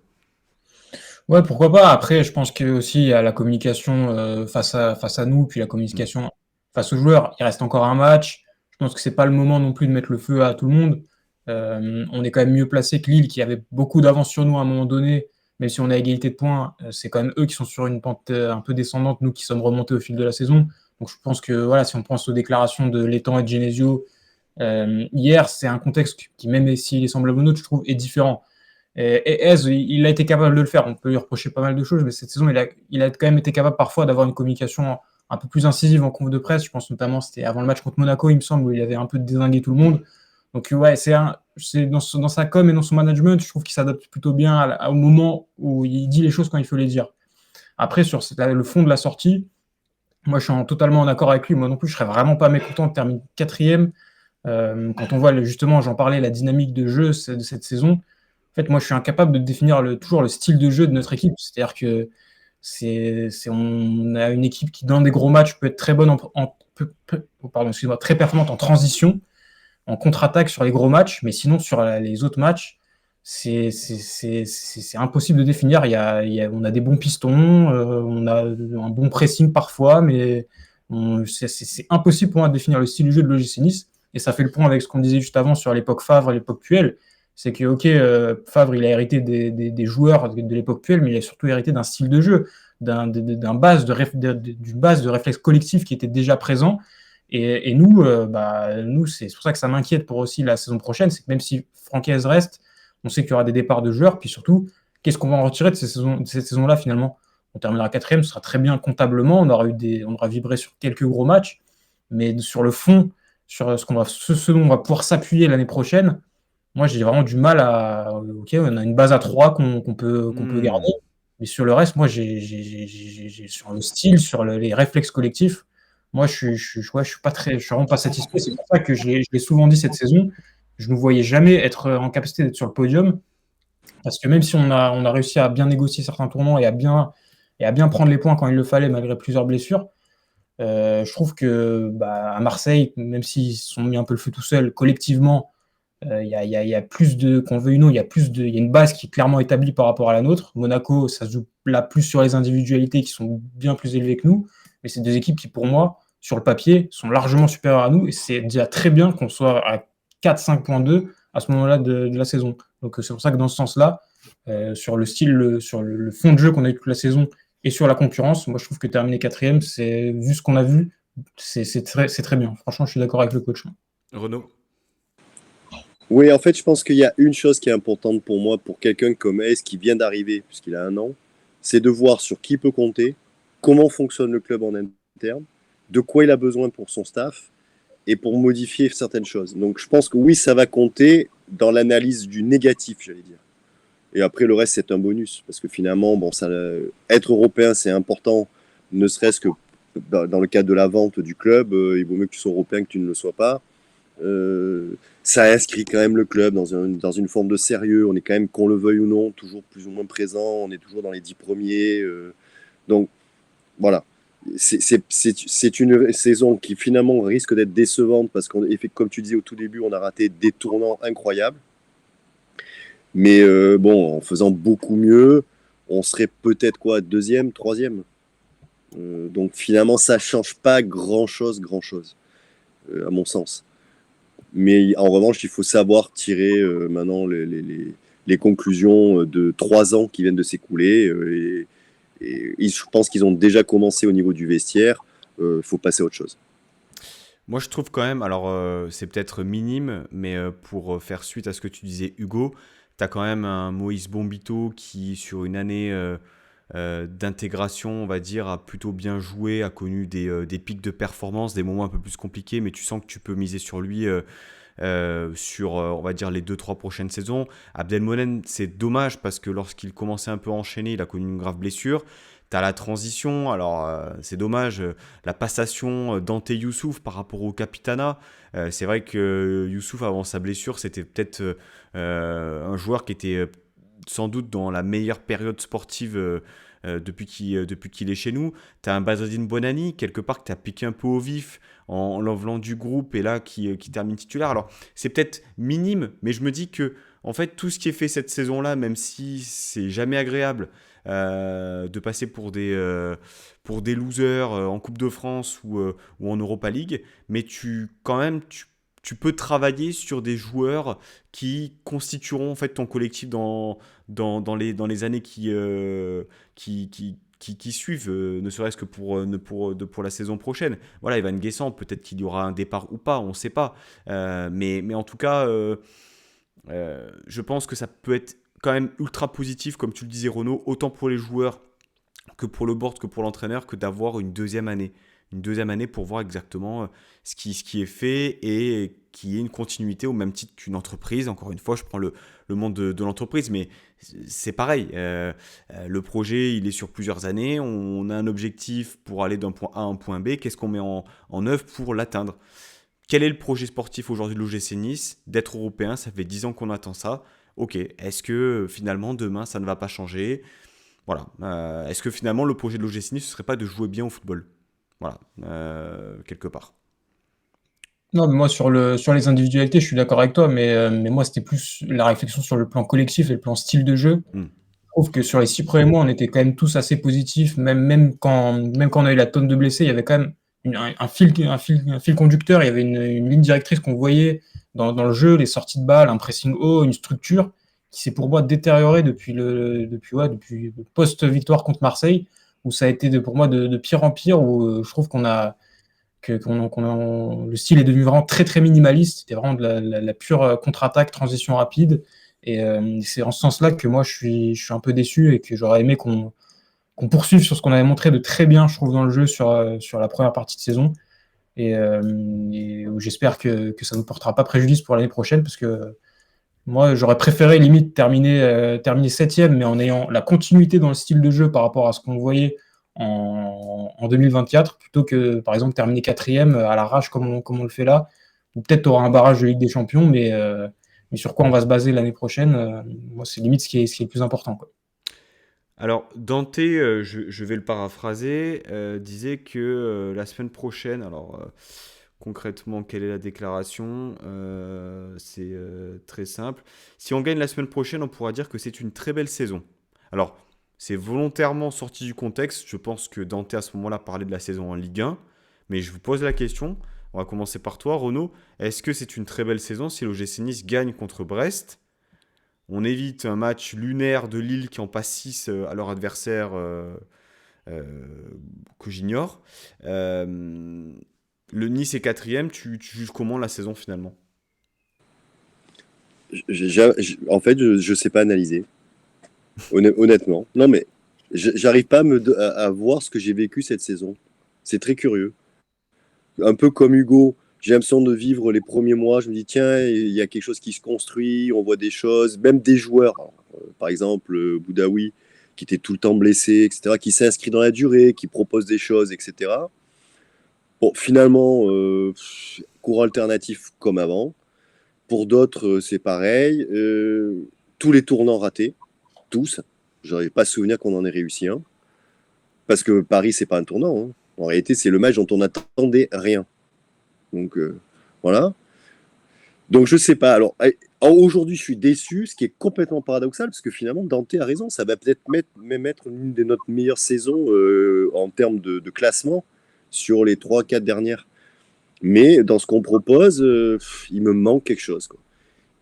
Ouais, pourquoi pas. Après, je pense que aussi il y a la communication face à nous, puis la communication face aux joueurs. Il reste encore un match. Je pense que c'est pas le moment non plus de mettre le feu à tout le monde. On est quand même mieux placé que Lille, qui avait beaucoup d'avance sur nous à un moment donné, même si on a égalité de points. C'est quand même eux qui sont sur une pente un peu descendante, nous qui sommes remontés au fil de la saison. Donc je pense que voilà, si on pense aux déclarations de Létang et de Genesio hier, c'est un contexte qui, même s'il est semblable au nôtre, je trouve, est différent. Et Hez, il a été capable de le faire. On peut lui reprocher pas mal de choses, mais cette saison, il a quand même été capable parfois d'avoir une communication un peu plus incisive en conf de presse. Je pense notamment, c'était avant le match contre Monaco, il me semble, où il avait un peu dézingué tout le monde. Donc ouais, c'est dans sa com et dans son management, je trouve qu'il s'adapte plutôt bien au moment où il dit les choses quand il faut les dire. Après, sur le fond de la sortie, moi, je suis totalement en accord avec lui. Moi non plus, je serais vraiment pas mécontent de terminer quatrième. Quand on voit, justement, j'en parlais, la dynamique de jeu de cette saison, en fait, moi, je suis incapable de définir toujours le style de jeu de notre équipe. C'est-à-dire que on a une équipe qui, dans des gros matchs, peut être très bonne très performante en transition, en contre-attaque sur les gros matchs, mais sinon sur les autres matchs, c'est impossible de définir. On a des bons pistons, on a un bon pressing parfois, mais c'est impossible pour moi de définir le style du jeu de l'OGC Nice. Et ça fait le point avec ce qu'on disait juste avant sur l'époque Favre et l'époque Puel. C'est que, ok, Favre, il a hérité des joueurs de l'époque Puel, mais il a surtout hérité d'un style de jeu, d'une base de réflexe collectif qui était déjà présent. Et nous, c'est pour ça que ça m'inquiète pour aussi la saison prochaine, c'est que même si Francaise reste, on sait qu'il y aura des départs de joueurs, puis surtout, qu'est-ce qu'on va en retirer de cette saison-là finalement? On terminera quatrième, ce sera très bien comptablement, on aura vibré sur quelques gros matchs, mais sur le fond, sur ce dont on va pouvoir s'appuyer l'année prochaine, moi j'ai vraiment du mal à. Ok, on a une base à 3 qu'on peut garder, mais sur le reste, moi sur le style, sur les réflexes collectifs, moi je suis pas très, je suis vraiment pas satisfait. C'est pour ça que je l'ai souvent dit cette saison, je ne voyais jamais être en capacité d'être sur le podium, parce que même si on a réussi à bien négocier certains tournois et à bien prendre les points quand il le fallait, malgré plusieurs blessures, je trouve que à Marseille, même s'ils se sont mis un peu le feu tout seuls, collectivement, il y a plus de, qu'on le veuille ou non, il y a une base qui est clairement établie par rapport à la nôtre. Monaco, ça se joue là plus sur les individualités qui sont bien plus élevées que nous, mais c'est deux équipes qui, pour moi, sur le papier, sont largement supérieures à nous, et c'est déjà très bien qu'on soit à 4-5,2 à ce moment-là de la saison. Donc c'est pour ça que dans ce sens-là, sur le style, sur le fond de jeu qu'on a eu toute la saison et sur la concurrence, moi je trouve que terminer quatrième, vu ce qu'on a vu, c'est très bien. Franchement, je suis d'accord avec le coach. Renaud? Oui, en fait, je pense qu'il y a une chose qui est importante pour moi, pour quelqu'un comme Ace qui vient d'arriver, puisqu'il a 1 an, c'est de voir sur qui il peut compter, comment fonctionne le club en interne, de quoi il a besoin pour son staff et pour modifier certaines choses. Donc, je pense que oui, ça va compter dans l'analyse du négatif, j'allais dire. Et après, le reste, c'est un bonus, parce que finalement, bon, être européen, c'est important, ne serait-ce que dans le cadre de la vente du club. Il vaut mieux que tu sois européen que tu ne le sois pas. Ça inscrit quand même le club dans une forme de sérieux. On est quand même, qu'on le veuille ou non, toujours plus ou moins présent. On est toujours dans les 10 premiers. Donc, voilà. C'est une saison qui finalement risque d'être décevante parce qu'on, comme tu disais au tout début, on a raté des tournants incroyables. Mais bon, en faisant beaucoup mieux, on serait peut-être quoi, deuxième, troisième. Donc finalement, ça change pas grand-chose, à mon sens. Mais en revanche, il faut savoir tirer maintenant les conclusions de 3 ans qui viennent de s'écouler. Et je pense qu'ils ont déjà commencé au niveau du vestiaire. Il faut passer à autre chose. Moi, je trouve quand même, alors c'est peut-être minime, mais pour faire suite à ce que tu disais, Hugo, tu as quand même un Moïse Bombito qui, sur une année d'intégration, on va dire, a plutôt bien joué, a connu des pics de performance, des moments un peu plus compliqués, mais tu sens que tu peux miser sur lui sur, on va dire, les 2-3 prochaines saisons. Abdelmonen, c'est dommage parce que lorsqu'il commençait un peu à enchaîner, il a connu une grave blessure. T'as la transition, alors c'est dommage, la passation Dante Youssouf par rapport au Capitana. C'est vrai que Youssouf, avant sa blessure, c'était peut-être un joueur qui était sans doute dans la meilleure période sportive depuis qu'il est chez nous. Tu as un Bazodine Bonani, quelque part, que tu as piqué un peu au vif en l'envelant du groupe et là qui termine titulaire. Alors, c'est peut-être minime, mais je me dis que en fait, tout ce qui est fait cette saison-là, même si c'est jamais agréable de passer pour des losers en Coupe de France ou en Europa League, mais quand même, tu peux travailler sur des joueurs qui constitueront en fait ton collectif dans les années qui suivent, ne serait-ce que pour la saison prochaine. Voilà, Evan Guessant, peut-être qu'il y aura un départ ou pas, on ne sait pas. Mais en tout cas, je pense que ça peut être quand même ultra positif, comme tu le disais Renaud, autant pour les joueurs que pour le board, que pour l'entraîneur, que d'avoir une deuxième année. Une deuxième année pour voir exactement ce qui est fait et qu'il y ait une continuité au même titre qu'une entreprise. Encore une fois, je prends le monde de l'entreprise, mais c'est pareil. Le projet, il est sur plusieurs années. On a un objectif pour aller d'un point A à un point B. Qu'est-ce qu'on met en œuvre pour l'atteindre? Quel est le projet sportif aujourd'hui de l'OGC Nice? D'être européen, ça fait 10 ans qu'on attend ça. Ok, est-ce que finalement demain ça ne va pas changer? Voilà. Est-ce que finalement le projet de l'OGC Nice, ce ne serait pas de jouer bien au football? Voilà, quelque part. Non, mais moi, sur les individualités, je suis d'accord avec toi, mais moi, c'était plus la réflexion sur le plan collectif et le plan style de jeu. Hmm. Je trouve que sur les 6 premiers mois, on était quand même tous assez positifs, même quand on a eu la tonne de blessés, il y avait quand même un fil conducteur, il y avait une ligne directrice qu'on voyait dans le jeu, les sorties de balles, un pressing haut, une structure qui s'est pour moi détériorée depuis le post-victoire contre Marseille, où ça a été pour moi de pire en pire, où je trouve le style est devenu vraiment très très minimaliste. C'était vraiment de la pure contre-attaque, transition rapide. Et c'est en ce sens-là que moi je suis un peu déçu et que j'aurais aimé qu'on poursuive sur ce qu'on avait montré de très bien, je trouve, dans le jeu sur la première partie de saison. Et où j'espère que ça ne nous portera pas préjudice pour l'année prochaine parce que moi j'aurais préféré limite terminer septième, mais en ayant la continuité dans le style de jeu par rapport à ce qu'on voyait en 2024, plutôt que par exemple terminer quatrième à l'arrache comme on le fait là, ou peut-être tu auras un barrage de Ligue des Champions, mais sur quoi on va se baser l'année prochaine, moi c'est limite ce qui est le plus important, quoi. Alors, Dante, je vais le paraphraser, disait que la semaine prochaine, alors concrètement, quelle est la déclaration? C'est très simple. Si on gagne la semaine prochaine, on pourra dire que c'est une très belle saison. Alors, c'est volontairement sorti du contexte. Je pense que Dante, à ce moment-là, parlait de la saison en Ligue 1. Mais je vous pose la question. On va commencer par toi, Renaud. Est-ce que c'est une très belle saison si l'OGC Nice gagne contre Brest? On évite un match lunaire de Lille qui en passe 6 à leur adversaire euh, que j'ignore. Euh, le Nice est quatrième, tu juges comment la saison finalement? En fait, je sais pas analyser, honnêtement. Non, mais j'arrive pas à voir ce que j'ai vécu cette saison. C'est très curieux. Un peu comme Hugo, j'ai l'impression de vivre les premiers mois. Je me dis, tiens, il y a quelque chose qui se construit, on voit des choses, même des joueurs. Alors, par exemple, Boudaoui, qui était tout le temps blessé, etc., qui s'inscrit dans la durée, qui propose des choses, etc. Bon, finalement, courant alternatif comme avant. Pour d'autres, c'est pareil. Tous les tournants ratés, tous. Je n'arrive pas à souvenir qu'on en ait réussi un. Parce que Paris, c'est pas un tournant, hein. En réalité, c'est le match dont on n'attendait rien. Donc, voilà. Donc, je sais pas. Alors, aujourd'hui, je suis déçu, ce qui est complètement paradoxal, parce que finalement, Dante a raison. Ça va peut-être même être l'une de notre meilleures saisons en termes de classement sur les 3-4 dernières. Mais dans ce qu'on propose, il me manque quelque chose, quoi.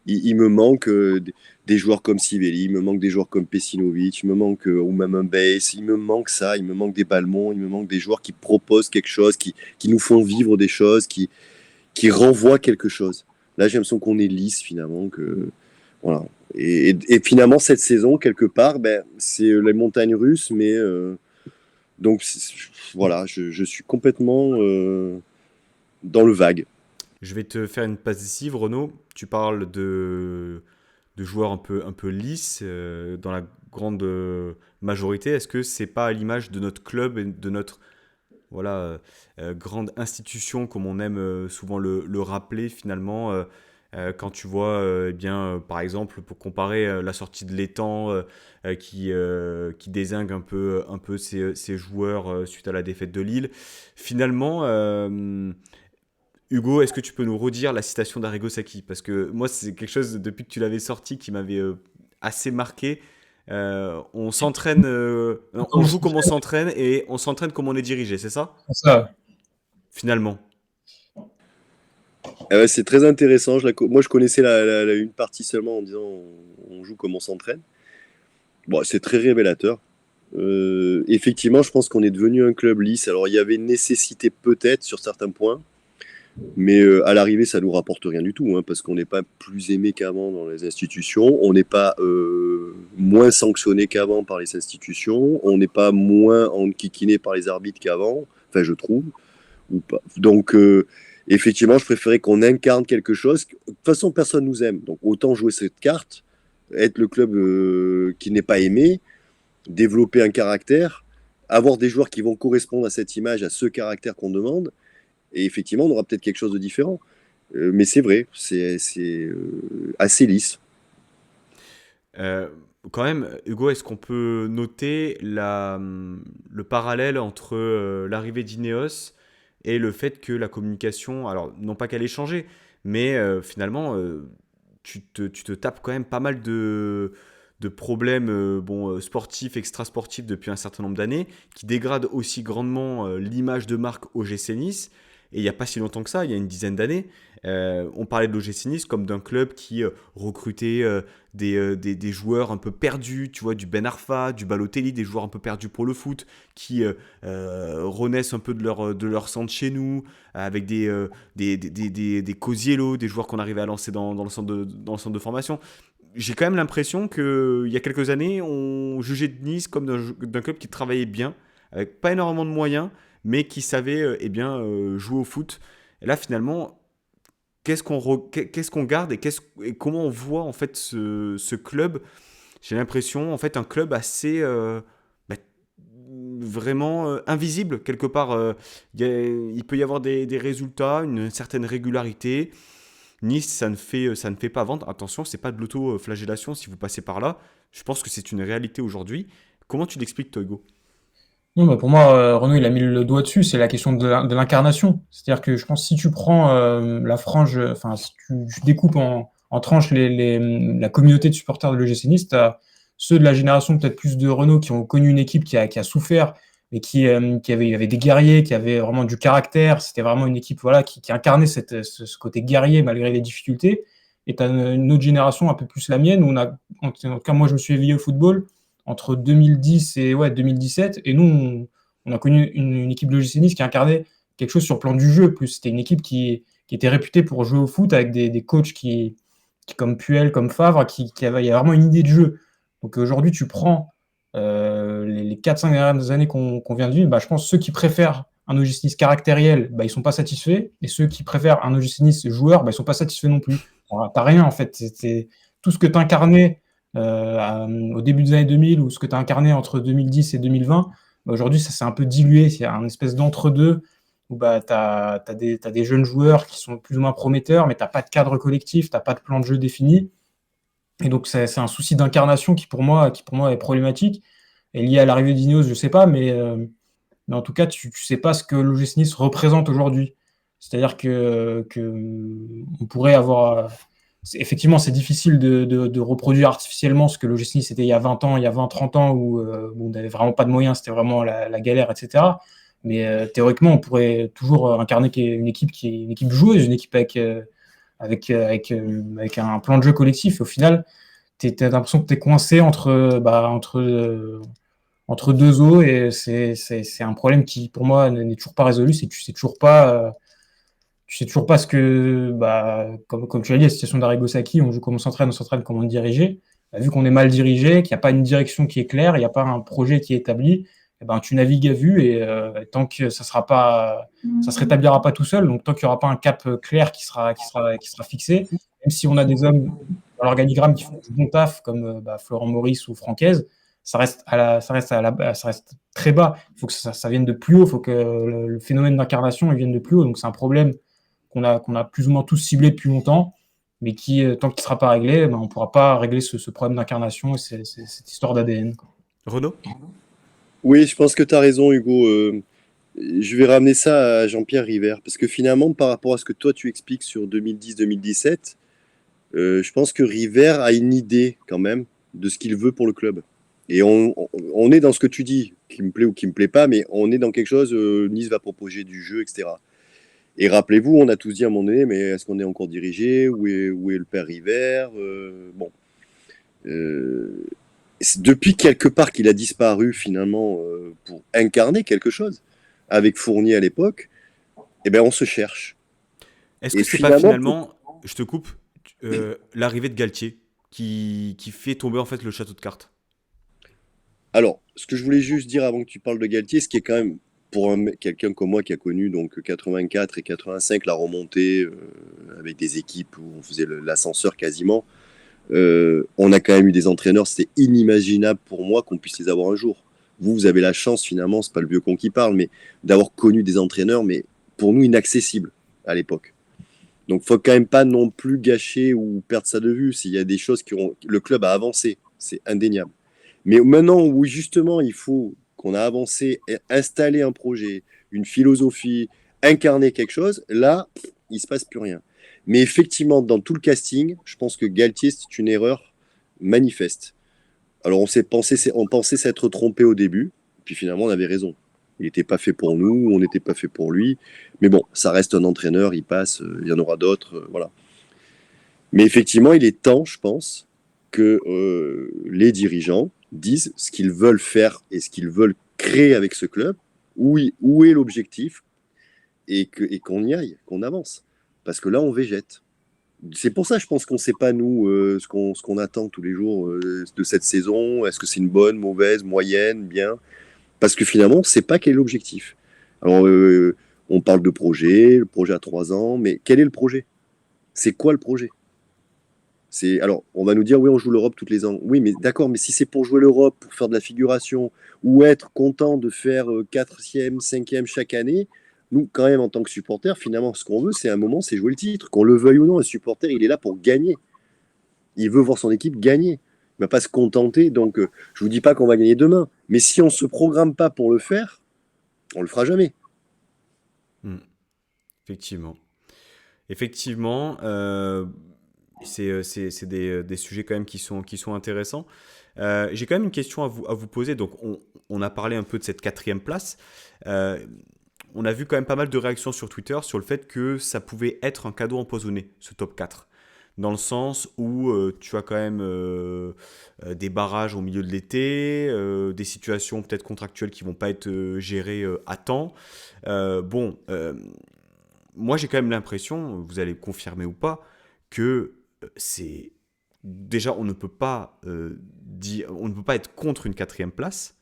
Il me manque des joueurs comme Sivelli, il me manque des joueurs comme Pesinovic, il me manque ou même un Bass, il me manque ça, il me manque des Balmont, il me manque des joueurs qui proposent quelque chose, qui nous font vivre des choses, qui renvoient quelque chose. Là, j'ai l'impression qu'on est lisse finalement, que voilà. Et finalement, cette saison, quelque part, ben, c'est les montagnes russes, mais donc voilà, je suis complètement dans le vague. Je vais te faire une passe décisive, Renaud. Tu parles de joueurs un peu lisses dans la grande majorité. Est-ce que c'est pas à l'image de notre club et de notre voilà, grande institution, comme on aime souvent le rappeler finalement, quand tu vois, eh bien, par exemple, pour comparer la sortie de l'étang qui dézingue un peu ses joueurs suite à la défaite de Lille. Finalement, Hugo, est-ce que tu peux nous redire la citation d'Arrigo Sacchi? Parce que moi, c'est quelque chose, depuis que tu l'avais sorti, qui m'avait assez marqué. On s'entraîne, on Comment joue ça comme on se s'entraîne et on s'entraîne comme on est dirigé, c'est ça? fait, ça? Finalement. Ah ouais, c'est très intéressant. Moi, je connaissais une partie seulement en disant on joue comme on s'entraîne. Bon, c'est très révélateur. Effectivement, je pense qu'on est devenu un club lisse. Alors, il y avait une nécessité peut-être sur certains points, mais à l'arrivée, ça nous rapporte rien du tout, hein, parce qu'on n'est pas plus aimé qu'avant dans les institutions. On n'est pas moins sanctionné qu'avant par les institutions. On n'est pas moins enquiquiné par les arbitres qu'avant. Enfin, je trouve. Ou pas. Donc, effectivement, je préférais qu'on incarne quelque chose. De toute façon, personne nous aime. Donc, autant jouer cette carte, être le club qui n'est pas aimé, développer un caractère, avoir des joueurs qui vont correspondre à cette image, à ce caractère qu'on demande. Et effectivement, on aura peut-être quelque chose de différent. Mais c'est vrai, c'est assez lisse. Euh, Quand même, Hugo, est-ce qu'on peut noter le parallèle entre l'arrivée d'Ineos et le fait que la communication, alors non pas qu'elle ait changé, mais finalement, tu te tapes quand même pas mal de problèmes sportifs, extrasportifs depuis un certain nombre d'années, qui dégradent aussi grandement l'image de marque OGC Nice. Et il n'y a pas si longtemps que ça, il y a une dizaine d'années, on parlait de l'OGC Nice comme d'un club qui recrutait des joueurs un peu perdus, tu vois, du Ben Arfa, du Balotelli, des joueurs un peu perdus pour le foot, qui renaissent un peu de leur centre chez nous, avec des Cosiello, des joueurs qu'on arrivait à lancer dans le centre de formation. J'ai quand même l'impression qu'il y a quelques années, on jugeait de Nice comme d'un club qui travaillait bien, avec pas énormément de moyens, mais qui savait jouer au foot. Et là, finalement, qu'est-ce qu'on garde et comment on voit en fait ce club. J'ai l'impression, en fait, un club assez bah, vraiment invisible quelque part. Il peut y avoir des résultats, une certaine régularité. Nice, ça ne fait pas vendre. Attention, c'est pas de l'auto-flagellation si vous passez par là. Je pense que c'est une réalité aujourd'hui. Comment tu l'expliques, toi, Hugo? Non, bah, pour moi, Renaud, il a mis le doigt dessus, c'est la question de l'incarnation. C'est-à-dire que je pense que si tu prends la frange, enfin, si tu découpes en tranches la communauté de supporters de l'OGC Nice, t'as ceux de la génération peut-être plus de Renaud qui ont connu une équipe qui a souffert, mais qui avait des guerriers, qui avait vraiment du caractère. C'était vraiment une équipe voilà, qui incarnait ce côté guerrier malgré les difficultés. Et tu as une autre génération, un peu plus la mienne, où en tout cas, moi, je me suis éveillé au football entre 2010 et 2017. Et nous, on a connu une équipe de l'OGC Nice qui incarnait quelque chose sur le plan du jeu. Plus c'était une équipe qui était réputée pour jouer au foot avec des coachs qui comme Puel, comme Favre, il y a vraiment une idée de jeu. Donc aujourd'hui, tu prends les 4-5 dernières années qu'on vient de vivre, bah, je pense que ceux qui préfèrent un OGC Nice caractériel, bah, ils sont pas satisfaits. Et ceux qui préfèrent un OGC Nice joueur, bah, ils sont pas satisfaits non plus. T'as rien en fait. C'est tout ce que tu incarnais au début des années 2000 ou ce que tu as incarné entre 2010 et 2020, bah aujourd'hui, ça s'est un peu dilué. Il y a un espèce d'entre-deux où bah, tu as des jeunes joueurs qui sont plus ou moins prometteurs, mais tu n'as pas de cadre collectif, tu n'as pas de plan de jeu défini. Et donc, c'est un souci d'incarnation qui, pour moi, est problématique. Et lié à l'arrivée d'Ineos, je ne sais pas, mais en tout cas, tu ne sais pas ce que l'OGC Nice représente aujourd'hui. C'est-à-dire que on pourrait avoir effectivement, c'est difficile de reproduire artificiellement ce que l'OGC Nice était il y a 20 ans, il y a 20-30 ans, où on n'avait vraiment pas de moyens, c'était vraiment la galère, etc. Mais théoriquement, on pourrait toujours incarner une équipe qui est une équipe joueuse, une équipe avec un plan de jeu collectif. Et au final, tu as l'impression que tu es coincé entre deux eaux, et c'est un problème qui, pour moi, n'est toujours pas résolu. C'est que tu sais toujours pas ce que, bah, comme tu l'as dit, la situation d'Arrigo Sacchi, on joue comme on s'entraîne comme on dirigeait. Bah, vu qu'on est mal dirigé, qu'il n'y a pas une direction qui est claire, il n'y a pas un projet qui est établi, eh ben, tu navigues à vue et tant que ça se rétablira pas tout seul, donc tant qu'il n'y aura pas un cap clair qui sera fixé, même si on a des hommes dans l'organigramme qui font du bon taf, comme Florent Maurice ou Francaise, ça reste très bas. Il faut que ça vienne de plus haut, il faut que le phénomène d'incarnation il vienne de plus haut. Donc c'est un problème qu'on a plus ou moins tous ciblé depuis longtemps, mais qui, tant qu'il ne sera pas réglé, ben, on ne pourra pas régler ce problème d'incarnation et cette histoire d'ADN. Renaud? Oui, je pense que tu as raison, Hugo. Je vais ramener ça à Jean-Pierre River, parce que finalement, par rapport à ce que toi tu expliques sur 2010-2017, je pense que River a une idée quand même de ce qu'il veut pour le club. Et on est dans ce que tu dis, qui me plaît ou qui me plaît pas, mais on est dans quelque chose, Nice va proposer du jeu, etc. Et rappelez-vous, on a tous dit à un moment donné, mais est-ce qu'on est encore dirigé? Où est le père River? Bon. C'est depuis quelque part qu'il a disparu finalement pour incarner quelque chose avec Fournier à l'époque, eh ben on se cherche. Est-ce Et que c'est pas finalement, finalement, je te coupe, l'arrivée de Galtier qui fait tomber en fait le château de cartes? alors, ce que je voulais juste dire avant que tu parles de Galtier, ce qui est quand même pour quelqu'un comme moi qui a connu donc 84 et 85 la remontée avec des équipes où on faisait l'ascenseur quasiment, on a quand même eu des entraîneurs, c'était inimaginable pour moi qu'on puisse les avoir un jour. Vous avez la chance finalement, c'est pas le vieux con qui parle, mais d'avoir connu des entraîneurs, mais pour nous inaccessibles à l'époque. Donc faut quand même pas non plus gâcher ou perdre ça de vue. S'il y a des choses le club a avancé, c'est indéniable. Mais maintenant où justement il faut qu'on a avancé, installé un projet, une philosophie, incarner quelque chose, là, il se passe plus rien. Mais effectivement, dans tout le casting, je pense que Galtier, c'est une erreur manifeste. Alors, on pensait s'être trompé au début, puis finalement, on avait raison. Il n'était pas fait pour nous, on n'était pas fait pour lui. Mais bon, ça reste un entraîneur, il passe, il y en aura d'autres, voilà. Mais effectivement, il est temps, je pense, que les dirigeants disent ce qu'ils veulent faire et ce qu'ils veulent créer avec ce club, où est l'objectif, et qu'on y aille, qu'on avance. Parce que là, on végète. C'est pour ça, je pense qu'on ne sait pas, nous, ce qu'on attend tous les jours de cette saison. Est-ce que c'est une bonne, mauvaise, moyenne, bien? Parce que finalement, on ne sait pas quel est l'objectif. Alors, on parle de projet, le projet à 3 ans, mais quel est le projet? C'est quoi le projet? Alors, on va nous dire, oui, on joue l'Europe toutes les ans. Oui, mais d'accord, mais si c'est pour jouer l'Europe, pour faire de la figuration, ou être content de faire 4e, 5e chaque année, nous, quand même, en tant que supporter, finalement, ce qu'on veut, c'est un moment, c'est jouer le titre. Qu'on le veuille ou non, un supporter, il est là pour gagner. Il veut voir son équipe gagner. Il ne va pas se contenter. Donc, je ne vous dis pas qu'on va gagner demain. Mais si on ne se programme pas pour le faire, on ne le fera jamais. Effectivement. Effectivement, c'est des sujets quand même qui sont intéressants. J'ai quand même une question à vous poser. Donc, on a parlé un peu de cette 4e place. Euh, on a vu quand même pas mal de réactions sur Twitter sur le fait que ça pouvait être un cadeau empoisonné, ce top 4. Dans le sens où tu as quand même des barrages au milieu de l'été, des situations peut-être contractuelles qui vont pas être gérées à temps. Bon, moi j'ai quand même l'impression, vous allez confirmer ou pas, que c'est déjà on ne peut pas être contre une 4e place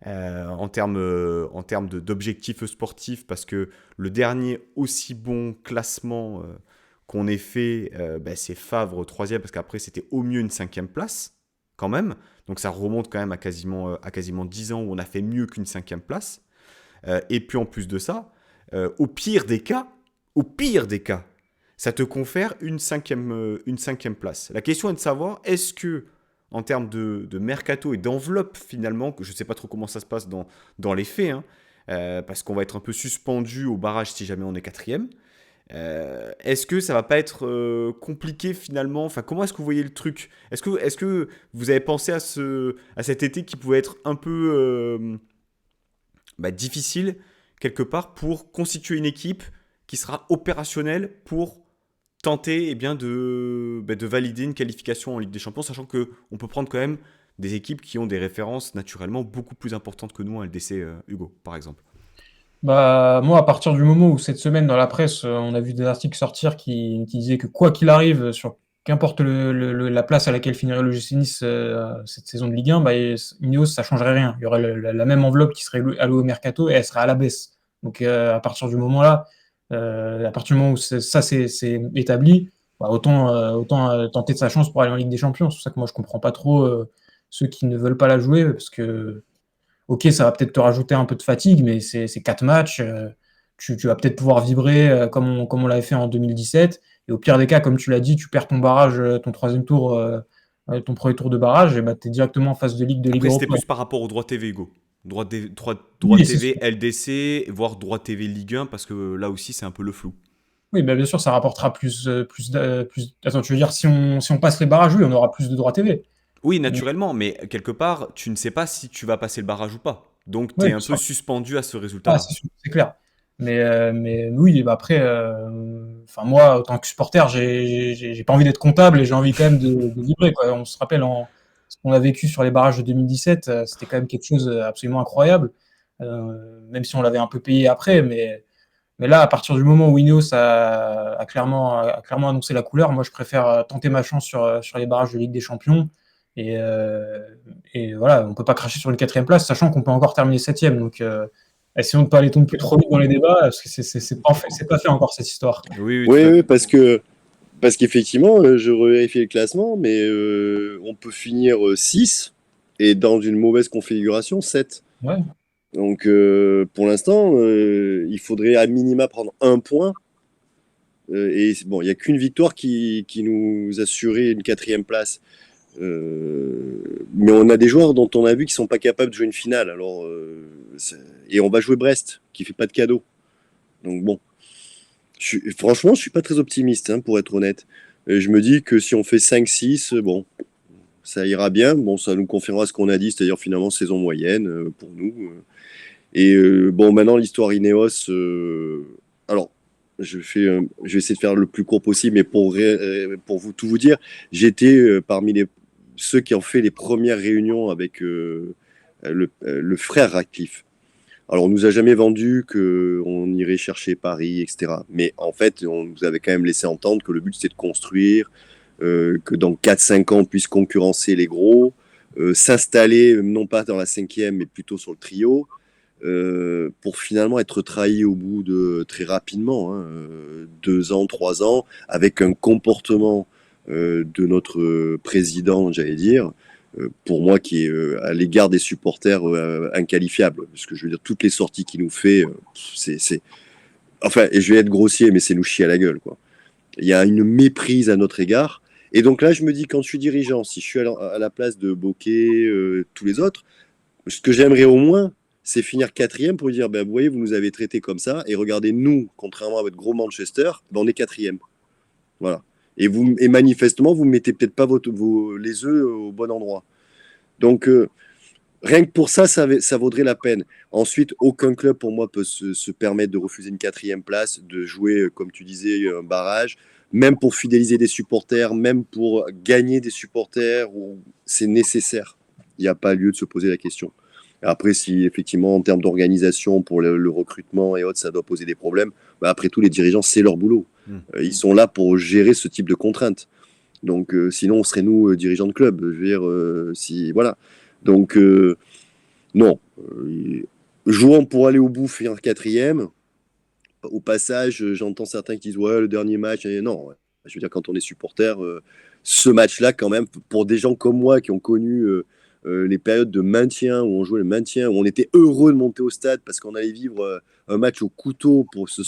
en termes d'objectifs sportifs, parce que le dernier aussi bon classement qu'on ait fait, c'est Favre 3e, parce qu'après c'était au mieux une 5e place quand même. Donc ça remonte quand même à quasiment 10 ans où on a fait mieux qu'une 5e place. Et puis en plus de ça, au pire des cas, ça te confère une cinquième place. La question est de savoir, est-ce que, en termes de mercato et d'enveloppe, finalement, que je ne sais pas trop comment ça se passe dans les faits, hein, parce qu'on va être un peu suspendu au barrage si jamais on est 4e, est-ce que ça va pas être compliqué finalement? Enfin, comment est-ce que vous voyez le truc? Est-ce que vous avez pensé à cet été qui pouvait être un peu difficile quelque part pour constituer une équipe qui sera opérationnelle pour tenter de valider une qualification en Ligue des Champions, sachant qu'on peut prendre quand même des équipes qui ont des références naturellement beaucoup plus importantes que nous en LDC, Hugo, par exemple. Bah, moi, à partir du moment où cette semaine, dans la presse, on a vu des articles sortir qui disaient que quoi qu'il arrive, sur qu'importe la place à laquelle finirait le GC Nice cette saison de Ligue 1, bah, Ineos, ça changerait rien. Il y aurait la même enveloppe qui serait allouée au mercato et elle serait à la baisse. Donc, à partir du moment-là, à partir du moment où c'est établi, bah, autant tenter de sa chance pour aller en Ligue des Champions. C'est pour ça que moi, je comprends pas trop ceux qui ne veulent pas la jouer, parce que ok, ça va peut-être te rajouter un peu de fatigue, mais c'est 4 matchs. Tu vas peut-être pouvoir vibrer comme on l'avait fait en 2017. Et au pire des cas, comme tu l'as dit, tu perds ton barrage, ton troisième tour, ton premier tour de barrage, et bah, tu es directement en phase de Ligue Après, c'était Europa. plus par rapport au droit TV, Hugo. Droit Oui, c'est sûr. TV LDC, voire droit TV Ligue 1, parce que là aussi, c'est un peu le flou. Oui, bah, bien sûr, ça rapportera plus. Attends, tu veux dire, si on passe les barrages, oui, on aura plus de droits TV. Oui, Mais naturellement, mais quelque part, tu ne sais pas si tu vas passer le barrage ou pas. Donc, tu ouais, es bien un peu sûr. suspendu à ce Ah, résultat-là. c'est sûr, c'est clair. Mais oui, bah après, enfin moi, en tant que supporter, j'ai pas envie d'être comptable et j'ai envie quand même de vibrer, quoi. On se rappelle ce qu'on a vécu sur les barrages de 2017, c'était quand même quelque chose absolument incroyable, même si on l'avait un peu payé après. Mais là, à partir du moment où Ineos a clairement annoncé la couleur, moi je préfère tenter ma chance sur les barrages de Ligue des Champions. Et, euh, et voilà, on peut pas cracher sur une 4e place, sachant qu'on peut encore terminer 7e. Donc, essayons de ne pas aller non plus trop vite dans les débats, parce que c'est pas fait encore cette histoire. Oui, oui, tout Oui, à oui, fait. parce qu'effectivement, je vérifie le classement, mais on peut finir 6 et dans une mauvaise configuration 7. Ouais. Donc pour l'instant, il faudrait à minima prendre un point. Et bon, il n'y a qu'une victoire qui nous assurait une 4e place. Mais on a des joueurs dont on a vu qu'ils sont pas capables de jouer une finale. Alors, et on va jouer Brest, qui fait pas de cadeau. Donc bon, franchement, je suis pas très optimiste, hein, pour être honnête. Je me dis que si on fait 5-6, bon, ça ira bien. Bon, ça nous confirmera ce qu'on a dit, c'est-à-dire finalement saison moyenne pour nous. Bon, maintenant l'histoire Ineos. Alors, je vais essayer de faire le plus court possible, mais pour tout vous dire, j'étais parmi ceux qui ont fait les premières réunions avec le frère Ratcliffe. Alors, on nous a jamais vendu qu'on irait chercher Paris, etc. Mais en fait, on nous avait quand même laissé entendre que le but c'était de construire, que dans 4-5 ans on puisse concurrencer les gros, s'installer non pas dans la cinquième, mais plutôt sur le trio, pour finalement être trahi au bout de très rapidement, hein, 2 ans, 3 ans, avec un comportement de notre président, j'allais dire, pour moi qui est à l'égard des supporters inqualifiable. Parce que je veux dire, toutes les sorties qu'il nous fait, c'est. Enfin, et je vais être grossier, mais c'est nous chier à la gueule, quoi. Il y a une méprise à notre égard. Et donc là, je me dis, quand je suis dirigeant, si je suis à la place de Bocquet, tous les autres, ce que j'aimerais au moins, c'est finir quatrième pour dire, ben, vous voyez, vous nous avez traités comme ça, et regardez, nous, contrairement à votre gros Manchester, ben, on est quatrième. Voilà. Et manifestement, vous ne mettez peut-être pas les œufs au bon endroit. Donc, rien que pour ça, ça vaudrait la peine. Ensuite, aucun club pour moi peut se permettre de refuser une quatrième place, de jouer, comme tu disais, un barrage, même pour fidéliser des supporters, même pour gagner des supporters, où c'est nécessaire. Il n'y a pas lieu de se poser la question. Après, si effectivement, en termes d'organisation, pour le recrutement et autres, ça doit poser des problèmes, bah, après tout, les dirigeants, c'est leur boulot. Ils sont là pour gérer ce type de contraintes. Donc, sinon, on serait nous, dirigeants de club. Je veux dire, si, voilà. Donc, non. Jouons pour aller au bout, finir quatrième. Au passage, j'entends certains qui disent, ouais, le dernier match. Et non, ouais. Je veux dire, quand on est supporter, ce match-là, quand même, pour des gens comme moi qui ont connu les périodes de maintien, où on jouait le maintien, où on était heureux de monter au stade parce qu'on allait vivre un match au couteau pour se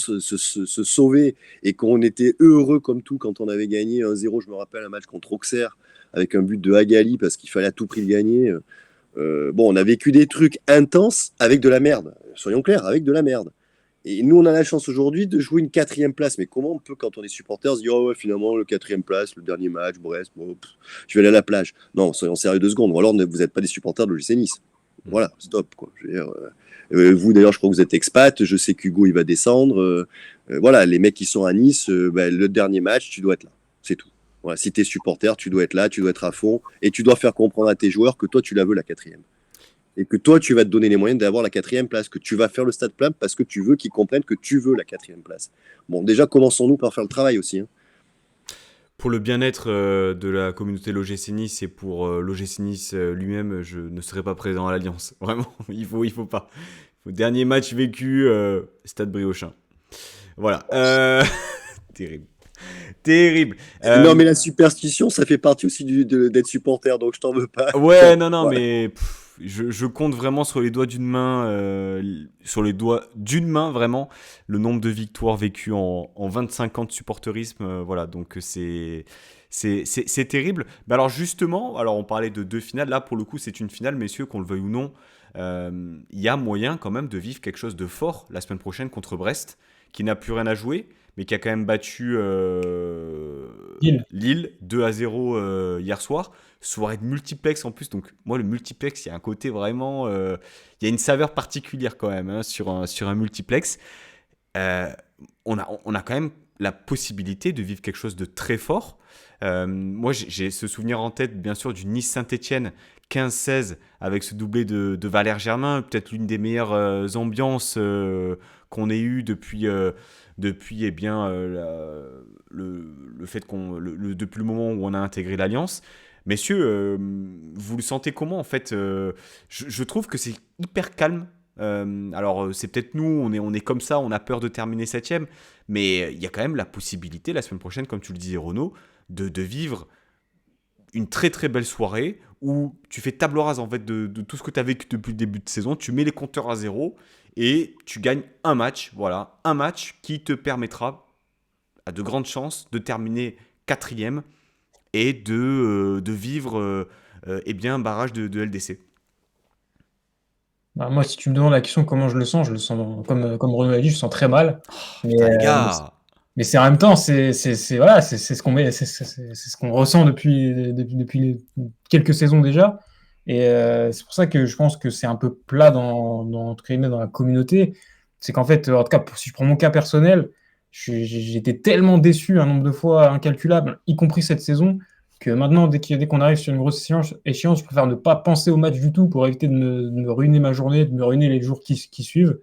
sauver, et qu'on était heureux comme tout quand on avait gagné 1-0. Je me rappelle un match contre Auxerre avec un but de Hagali parce qu'il fallait à tout prix le gagner. Bon, on a vécu des trucs intenses avec de la merde. Soyons clairs, avec de la merde. Et nous, on a la chance aujourd'hui de jouer une quatrième place. Mais comment on peut, quand on est supporter, se dire, oh ouais, finalement, le quatrième place, le dernier match, Brest, bon, je vais aller à la plage. Non, soyons sérieux 2 secondes. Ou alors, vous n'êtes pas des supporters de l'OGC Nice. Voilà, stop, quoi. Je veux dire, vous, d'ailleurs, je crois que vous êtes expat. Je sais qu'Hugo, il va descendre. Voilà, les mecs qui sont à Nice, ben, le dernier match, tu dois être là. C'est tout. Voilà, si tu es supporter, tu dois être là, tu dois être à fond. Et tu dois faire comprendre à tes joueurs que toi, tu la veux, la quatrième. Et que toi, tu vas te donner les moyens d'avoir la quatrième place, que tu vas faire le stade plein parce que tu veux qu'ils comprennent que tu veux la quatrième place. Bon, déjà, commençons-nous par faire le travail aussi, hein. Pour le bien-être de la communauté l'OGC Nice et pour l'OGC Nice lui-même, je ne serai pas présent à l'Alliance. Vraiment, il faut pas. Dernier match vécu, Stade Briochin. Voilà. Terrible. Terrible. Non, mais la superstition, ça fait partie aussi d'être supporter, donc je t'en veux pas. Ouais, non, Voilà. mais je compte vraiment sur les doigts d'une main, vraiment, le nombre de victoires vécues en 25 ans de supporterisme. Voilà, donc c'est terrible. Bah alors justement, alors on parlait de 2 finales. Là, pour le coup, c'est une finale, messieurs, qu'on le veuille ou non. Il y a moyen quand même de vivre quelque chose de fort la semaine prochaine contre Brest, qui n'a plus rien à jouer, mais qui a quand même battu Lille. Lille 2-0 hier soir. Soirée de multiplex en plus. Donc, moi, le multiplex, il y a un côté vraiment. Il y a une saveur particulière quand même, hein, sur un multiplex. Euh, on a quand même la possibilité de vivre quelque chose de très fort. Moi, j'ai ce souvenir en tête, bien sûr, du Nice-Saint-Etienne 15-16 avec ce doublé de Valère Germain. Peut-être l'une des meilleures ambiances qu'on ait eues depuis eh bien, le fait depuis le moment où on a intégré l'Alliance. Messieurs, vous le sentez comment en fait je trouve que c'est hyper calme. Alors c'est peut-être nous, on est comme ça, on a peur de terminer septième, mais il y a quand même la possibilité la semaine prochaine, comme tu le disais Renaud, de vivre une très très belle soirée où tu fais table rase en fait de tout ce que tu as vécu depuis le début de saison, tu mets les compteurs à zéro et tu gagnes un match, voilà, un match qui te permettra à de grandes chances de terminer quatrième et de vivre eh bien, un barrage de LDC. Bah, moi, si tu me demandes la question comment je le sens comme Renaud l'a dit, je le sens très mal. Mais, Putain, les euh, mais, gars. mais c'est en même temps, voilà, c'est ce qu'on c'est ce qu'on ressent depuis quelques saisons déjà. Et c'est pour ça que je pense que c'est un peu plat entre guillemets, dans la communauté. C'est qu'en fait, en tout cas, si je prends mon cas personnel, j'étais tellement déçu un nombre de fois incalculable, y compris cette saison, que maintenant, dès qu'on arrive sur une grosse échéance, je préfère ne pas penser au match du tout pour éviter de me ruiner ma journée, de me ruiner les jours qui suivent.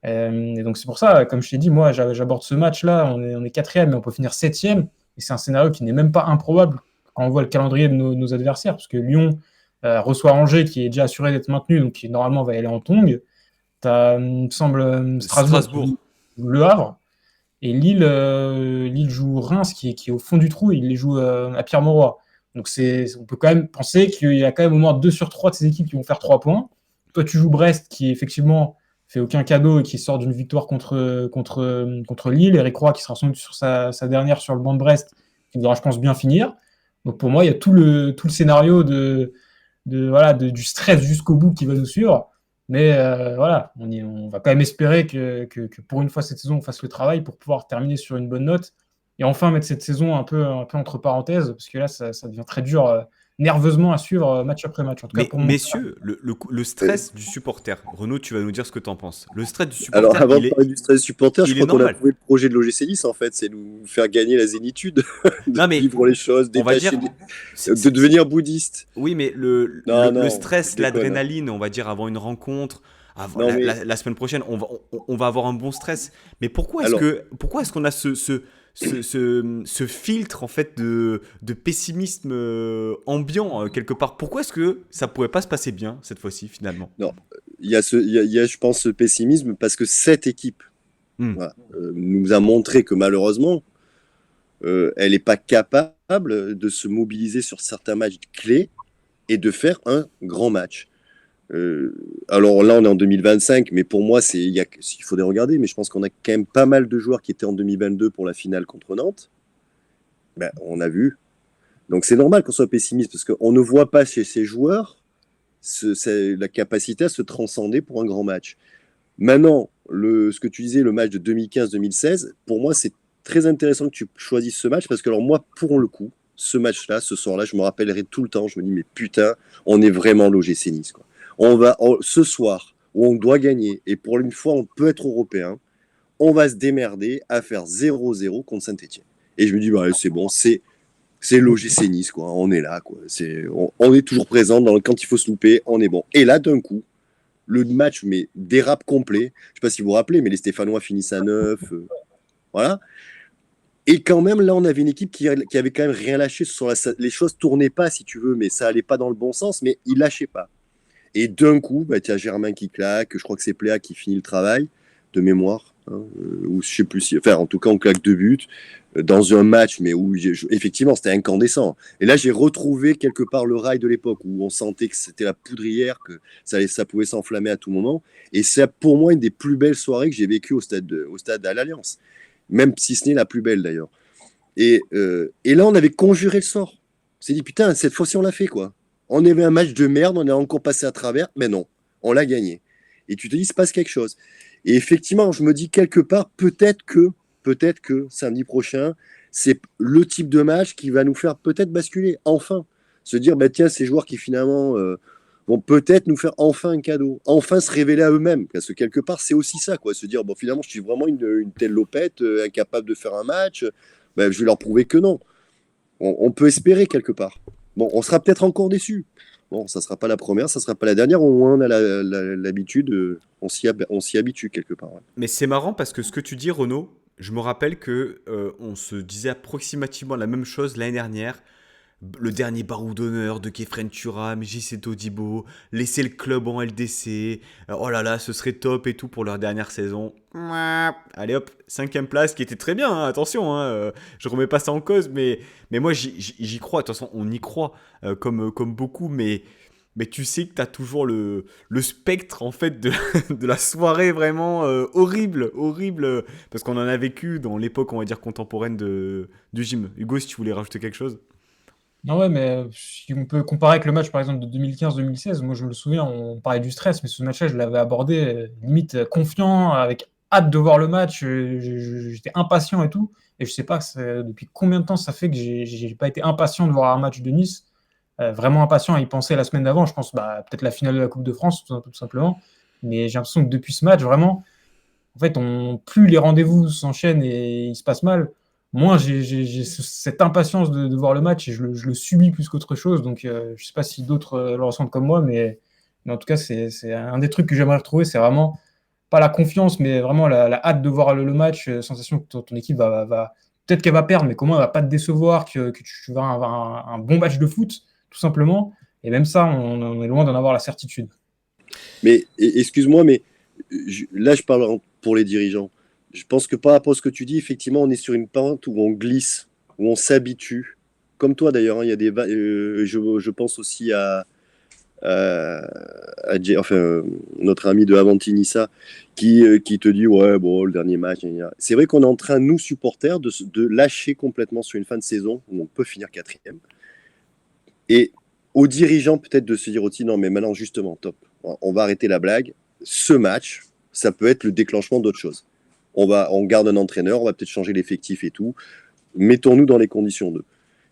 Et donc c'est pour ça, comme je t'ai dit, moi j'aborde ce match-là, on est quatrième, mais on peut finir septième. Et c'est un scénario qui n'est même pas improbable quand on voit le calendrier de nos adversaires, parce que Lyon reçoit Angers, qui est déjà assuré d'être maintenu, donc qui normalement va aller en tongue. Tu as, il me semble, Strasbourg qui Strasbourg. joue Le Havre. Et Lille joue Reims, qui est au fond du trou, il les joue à Pierre-Mauroy. Donc on peut quand même penser qu'il y a quand même au moins 2 sur 3 de ces équipes qui vont faire 3 points. Toi, tu joues Brest, qui effectivement fait aucun cadeau et qui sort d'une victoire contre Lille. Eric Roy, qui sera sans doute sur sa dernière sur le banc de Brest, qui voudra, je pense, bien finir. Donc pour moi, il y a tout le scénario voilà, du stress jusqu'au bout qui va nous suivre. Mais voilà, on va quand même espérer que pour une fois cette saison, on fasse le travail pour pouvoir terminer sur une bonne note et enfin mettre cette saison un peu entre parenthèses, parce que là, ça devient très dur nerveusement à suivre match après match. En tout cas, Mais pour mon cas. messieurs, le Euh, stress du supporter. Renaud, tu vas nous dire ce que t'en penses. Le stress du Alors, supporter, avant de parler du stress supporter, je il est crois qu'on a normal. trouvé le projet de l'OGC Nice, en fait, c'est nous faire gagner la zénitude, de Non, mais vivre les choses, on va dire. de devenir bouddhiste. Oui, mais le, Non, le, le non, tu stress, déconnes, hein. l'adrénaline, on va dire avant une rencontre, avant, Non, mais la semaine prochaine, on va avoir un bon stress. Mais alors, pourquoi est-ce qu'on a ce filtre en fait de pessimisme ambiant quelque part? Pourquoi est-ce que ça pourrait pas se passer bien cette fois-ci finalement? non, il y a, je pense, ce pessimisme parce que cette équipe, Hmm. voilà, nous a montré que malheureusement, elle n'est pas capable de se mobiliser sur certains matchs clés et de faire un grand match. Alors là, on est en 2025, mais pour moi, il faudrait regarder, mais je pense qu'on a quand même pas mal de joueurs qui étaient en 2022 pour la finale contre Nantes. Ben, on a vu. Donc c'est normal qu'on soit pessimiste parce qu'on ne voit pas chez ces joueurs la capacité à se transcender pour un grand match. Maintenant, ce que tu disais, le match de 2015-2016, pour moi, c'est très intéressant que tu choisisses ce match parce que, alors, moi, pour le coup, ce match-là, ce soir-là, je me rappellerai tout le temps. Je me dis, mais putain, on est vraiment l'OGC Nice, quoi. Ce soir, où on doit gagner, et pour une fois, on peut être européen, on va se démerder à faire 0-0 contre Saint-Etienne. Et je me dis, bah, c'est bon, c'est l'OGC Nice, quoi. On est là, quoi. On est toujours présent quand il faut se louper, on est bon. Et là, d'un coup, le match, mais dérape complet. Je sais pas si vous vous rappelez, mais les Stéphanois finissent à 9. Voilà. Et quand même, là, on avait une équipe qui avait quand même rien lâché. Les choses tournaient pas, si tu veux, mais ça allait pas dans le bon sens, mais ils lâchaient pas. Et d'un coup, bah, tu as Germain qui claque, je crois que c'est Pléa qui finit le travail, de mémoire, hein, ou je sais plus si. Enfin, en tout cas, on claque 2 buts dans un match, mais où effectivement c'était incandescent. Et là, j'ai retrouvé quelque part le rail de l'époque où on sentait que c'était la poudrière, que ça pouvait s'enflammer à tout moment. Et c'est pour moi une des plus belles soirées que j'ai vécues au stade à l'Alliance, même si ce n'est la plus belle d'ailleurs. Et là, on avait conjuré le sort. On s'est dit, putain, cette fois-ci, on l'a fait, quoi. On avait un match de merde, on est encore passé à travers, mais non, on l'a gagné. Et tu te dis, il se passe quelque chose. Et effectivement, je me dis quelque part, peut-être que samedi prochain, c'est le type de match qui va nous faire peut-être basculer, enfin. Se dire, bah, tiens, ces joueurs qui finalement vont peut-être nous faire enfin un cadeau, enfin se révéler à eux-mêmes. Parce que quelque part, c'est aussi ça, quoi. Se dire, bon, finalement, je suis vraiment une telle lopette, incapable de faire un match. Ben, je vais leur prouver que non. On peut espérer quelque part. Bon, on sera peut-être encore déçus. Bon, ça sera pas la première, ça sera pas la dernière. Au moins, on a l'habitude, on s'y habitue quelque part. Ouais. Mais c'est marrant parce que ce que tu dis, Renaud, je me rappelle que on se disait approximativement la même chose l'année dernière. Le dernier barou d'honneur de Kefren Turam, JC Todibo, laisser le club en LDC, oh là là, ce serait top et tout pour leur dernière saison. Mouah. Allez hop, 5e place, qui était très bien, hein, attention, hein, je remets pas ça en cause, mais moi j'y crois, de toute façon on y croit, comme beaucoup, mais tu sais que t'as toujours le spectre en fait de la soirée vraiment horrible, horrible, parce qu'on en a vécu dans l'époque, on va dire, contemporaine du gym. Hugo, si tu voulais rajouter quelque chose. Non, ouais, mais si on peut comparer avec le match, par exemple, de 2015-2016, moi, je me souviens, on parlait du stress, mais ce match-là, je l'avais abordé limite confiant, avec hâte de voir le match. J'étais impatient et tout. Et je sais pas depuis combien de temps ça fait que j'ai pas été impatient de voir un match de Nice. Vraiment impatient à y penser la semaine d'avant. Je pense peut-être la finale de la Coupe de France, tout simplement. Mais j'ai l'impression que depuis ce match, vraiment, en fait, plus les rendez-vous s'enchaînent et il se passe mal, moins j'ai cette impatience de voir le match et je le subis plus qu'autre chose. Donc, je sais pas si d'autres le ressentent comme moi, mais en tout cas, c'est un des trucs que j'aimerais retrouver. C'est vraiment pas la confiance, mais vraiment la hâte de voir le match, sensation que ton équipe peut-être qu'elle va perdre, mais comment elle va pas te décevoir, que tu vas avoir un bon match de foot, tout simplement. Et même ça, on est loin d'en avoir la certitude. Mais excuse-moi, mais là, je parle pour les dirigeants. Je pense que par rapport à ce que tu dis, effectivement, on est sur une pente où on glisse, où on s'habitue. Comme toi d'ailleurs, hein, il y a je pense aussi enfin, notre ami de Avantinissa qui te dit ouais bon le dernier match. Gna, gna. C'est vrai qu'on est en train nous supporters de lâcher complètement sur une fin de saison où on peut finir quatrième et aux dirigeants peut-être de se dire aussi non mais maintenant justement top, on va arrêter la blague. Ce match, ça peut être le déclenchement d'autre chose. On garde un entraîneur, on va peut-être changer l'effectif et tout. Mettons-nous dans les conditions d'eux.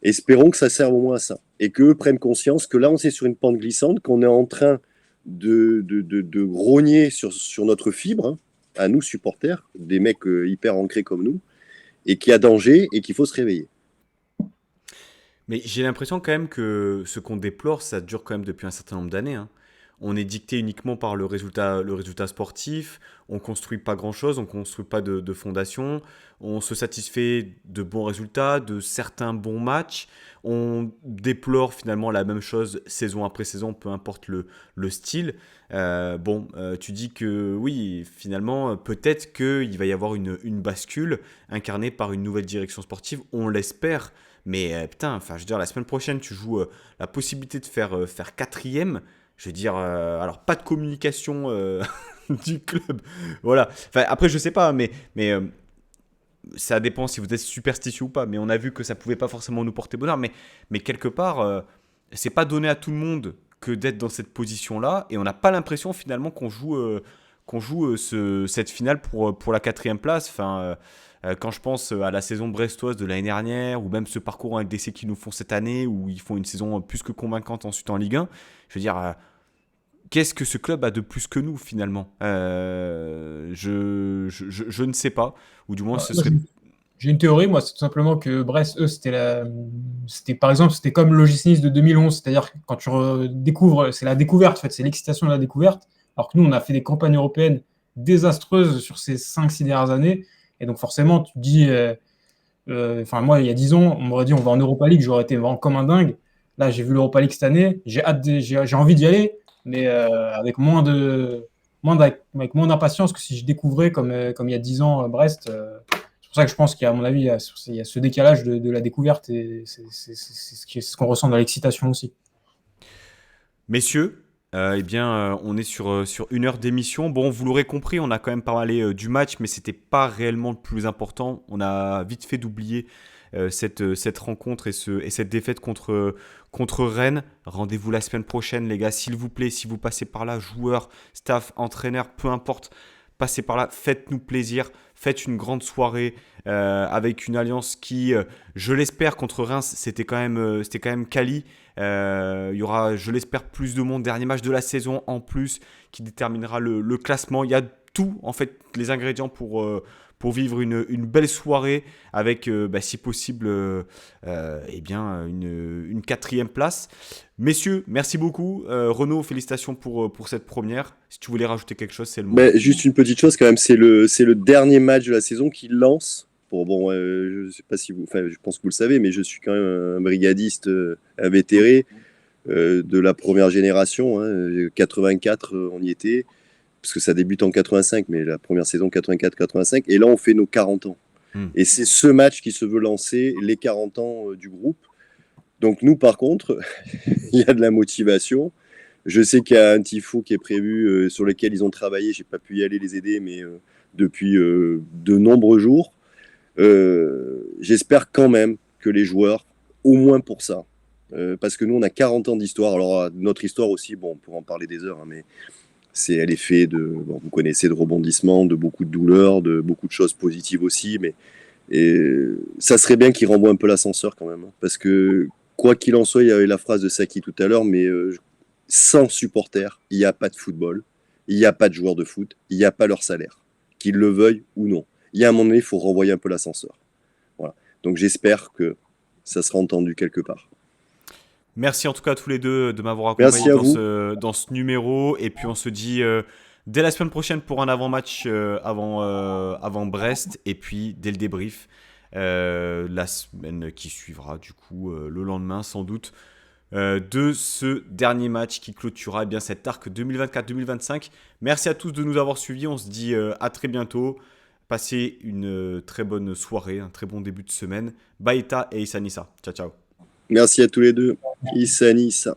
Espérons que ça serve au moins à ça. Et qu'eux prennent conscience que là, on est sur une pente glissante, qu'on est en train de grogner sur notre fibre, hein, à nous, supporters, des mecs hyper ancrés comme nous, et qu'il y a danger et qu'il faut se réveiller. Mais j'ai l'impression quand même que ce qu'on déplore, ça dure quand même depuis un certain nombre d'années, hein. On est dicté uniquement par le résultat sportif, on construit pas grand-chose, on construit pas de fondation, on se satisfait de bons résultats, de certains bons matchs, on déplore finalement la même chose saison après saison, peu importe le style. Tu dis que oui, finalement, peut-être qu'il va y avoir une bascule incarnée par une nouvelle direction sportive, on l'espère. Mais putain, enfin, je veux dire, la semaine prochaine, tu joues la possibilité de faire quatrième. Je veux dire, alors pas de communication du club. Voilà. Enfin, après, je sais pas, mais ça dépend si vous êtes superstitieux ou pas. Mais on a vu que ça pouvait pas forcément nous porter bonheur. Mais quelque part, c'est pas donné à tout le monde que d'être dans cette position-là. Et on n'a pas l'impression finalement qu'on joue cette finale pour la quatrième place. Quand je pense à la saison brestoise de l'année dernière, ou même ce parcours en LDC qu'ils nous font cette année, où ils font une saison plus que convaincante ensuite en Ligue 1, je veux dire, qu'est-ce que ce club a de plus que nous finalement? Je ne sais pas, ou du moins Moi, ce serait... j'ai une théorie, moi, c'est tout simplement que Brest, eux, par exemple, c'était comme l'OGC Nice de 2011, c'est-à-dire que quand tu découvres, c'est la découverte, en fait, c'est l'excitation de la découverte, alors que nous, on a fait des campagnes européennes désastreuses sur ces 5 6 dernières années, et donc forcément, tu te dis, enfin, moi, il y a 10 ans, on m'aurait dit on va en Europa League, j'aurais été vraiment comme un dingue. Là, j'ai vu l'Europa League cette annie, j'ai envie d'y aller, mais avec avec moins d'impatience que si je découvrais comme il y a 10 ans Brest. C'est pour ça que je pense qu'à mon avis, il y a ce décalage de la découverte et c'est ce qu'on ressent dans l'excitation aussi. Messieurs, on est sur 1 heure d'émission. Bon, vous l'aurez compris, on a quand même parlé du match, mais c'était pas réellement le plus important. On a vite fait d'oublier cette rencontre et cette défaite contre Rennes. Rendez-vous la semaine prochaine, les gars, s'il vous plaît, si vous passez par là, joueurs, staff, entraîneurs, peu importe, passez par là, faites-nous plaisir, faites une grande soirée avec une alliance qui, je l'espère, contre Reims, c'était quand même quali. Il y aura, je l'espère, plus de monde. Dernier match de la saison en plus qui déterminera le classement. Il y a tout, en fait, les ingrédients pour vivre une belle soirée avec, si possible, une quatrième place. Messieurs, merci beaucoup. Renaud, félicitations pour cette première. Si tu voulais rajouter quelque chose, c'est le moment. Mais juste une petite chose quand même, c'est le dernier match de la saison qui lance. Bon, je sais pas si vous, enfin, je pense que vous le savez, mais je suis quand même un brigadiste invétéré de la première génération. Hein, 84, on y était, parce que ça débute en 85, mais la première saison 84-85, et là on fait nos 40 ans. Hmm. Et c'est ce match qui se veut lancer les 40 ans du groupe. Donc nous, par contre, il y a de la motivation. Je sais qu'il y a un tifo qui est prévu sur lequel ils ont travaillé. J'ai pas pu y aller les aider, mais depuis de nombreux jours. J'espère quand même que les joueurs, au moins pour ça, Parce que nous, on a 40 ans d'histoire. Alors, notre histoire aussi, bon, on pourra en parler des heures, hein, mais elle est faite de, bon, vous connaissez, de rebondissements, de beaucoup de douleurs, de beaucoup de choses positives aussi, mais ça serait bien qu'il renvoie un peu l'ascenseur quand même, hein, parce que quoi qu'il en soit, il y avait la phrase de Saki tout à l'heure, mais sans supporters, il n'y a pas de football, il n'y a pas de joueurs de foot, il n'y a pas leur salaire, qu'ils le veuillent ou non. Il y a un moment donné, il faut renvoyer un peu l'ascenseur. Voilà. Donc j'espère que ça sera entendu quelque part. Merci en tout cas à tous les deux de m'avoir accompagné Merci à vous. dans ce numéro. Et puis on se dit dès la semaine prochaine pour un avant-match avant Brest. Et puis dès le débrief la semaine qui suivra, du coup le lendemain sans doute, de ce dernier match qui clôturera bien cet arc 2024-2025. Merci à tous de nous avoir suivis. On se dit à très bientôt. Passez une très bonne soirée, un très bon début de semaine. Baïta et Issa Nissa. Ciao, ciao. Merci à tous les deux. Issa Nissa.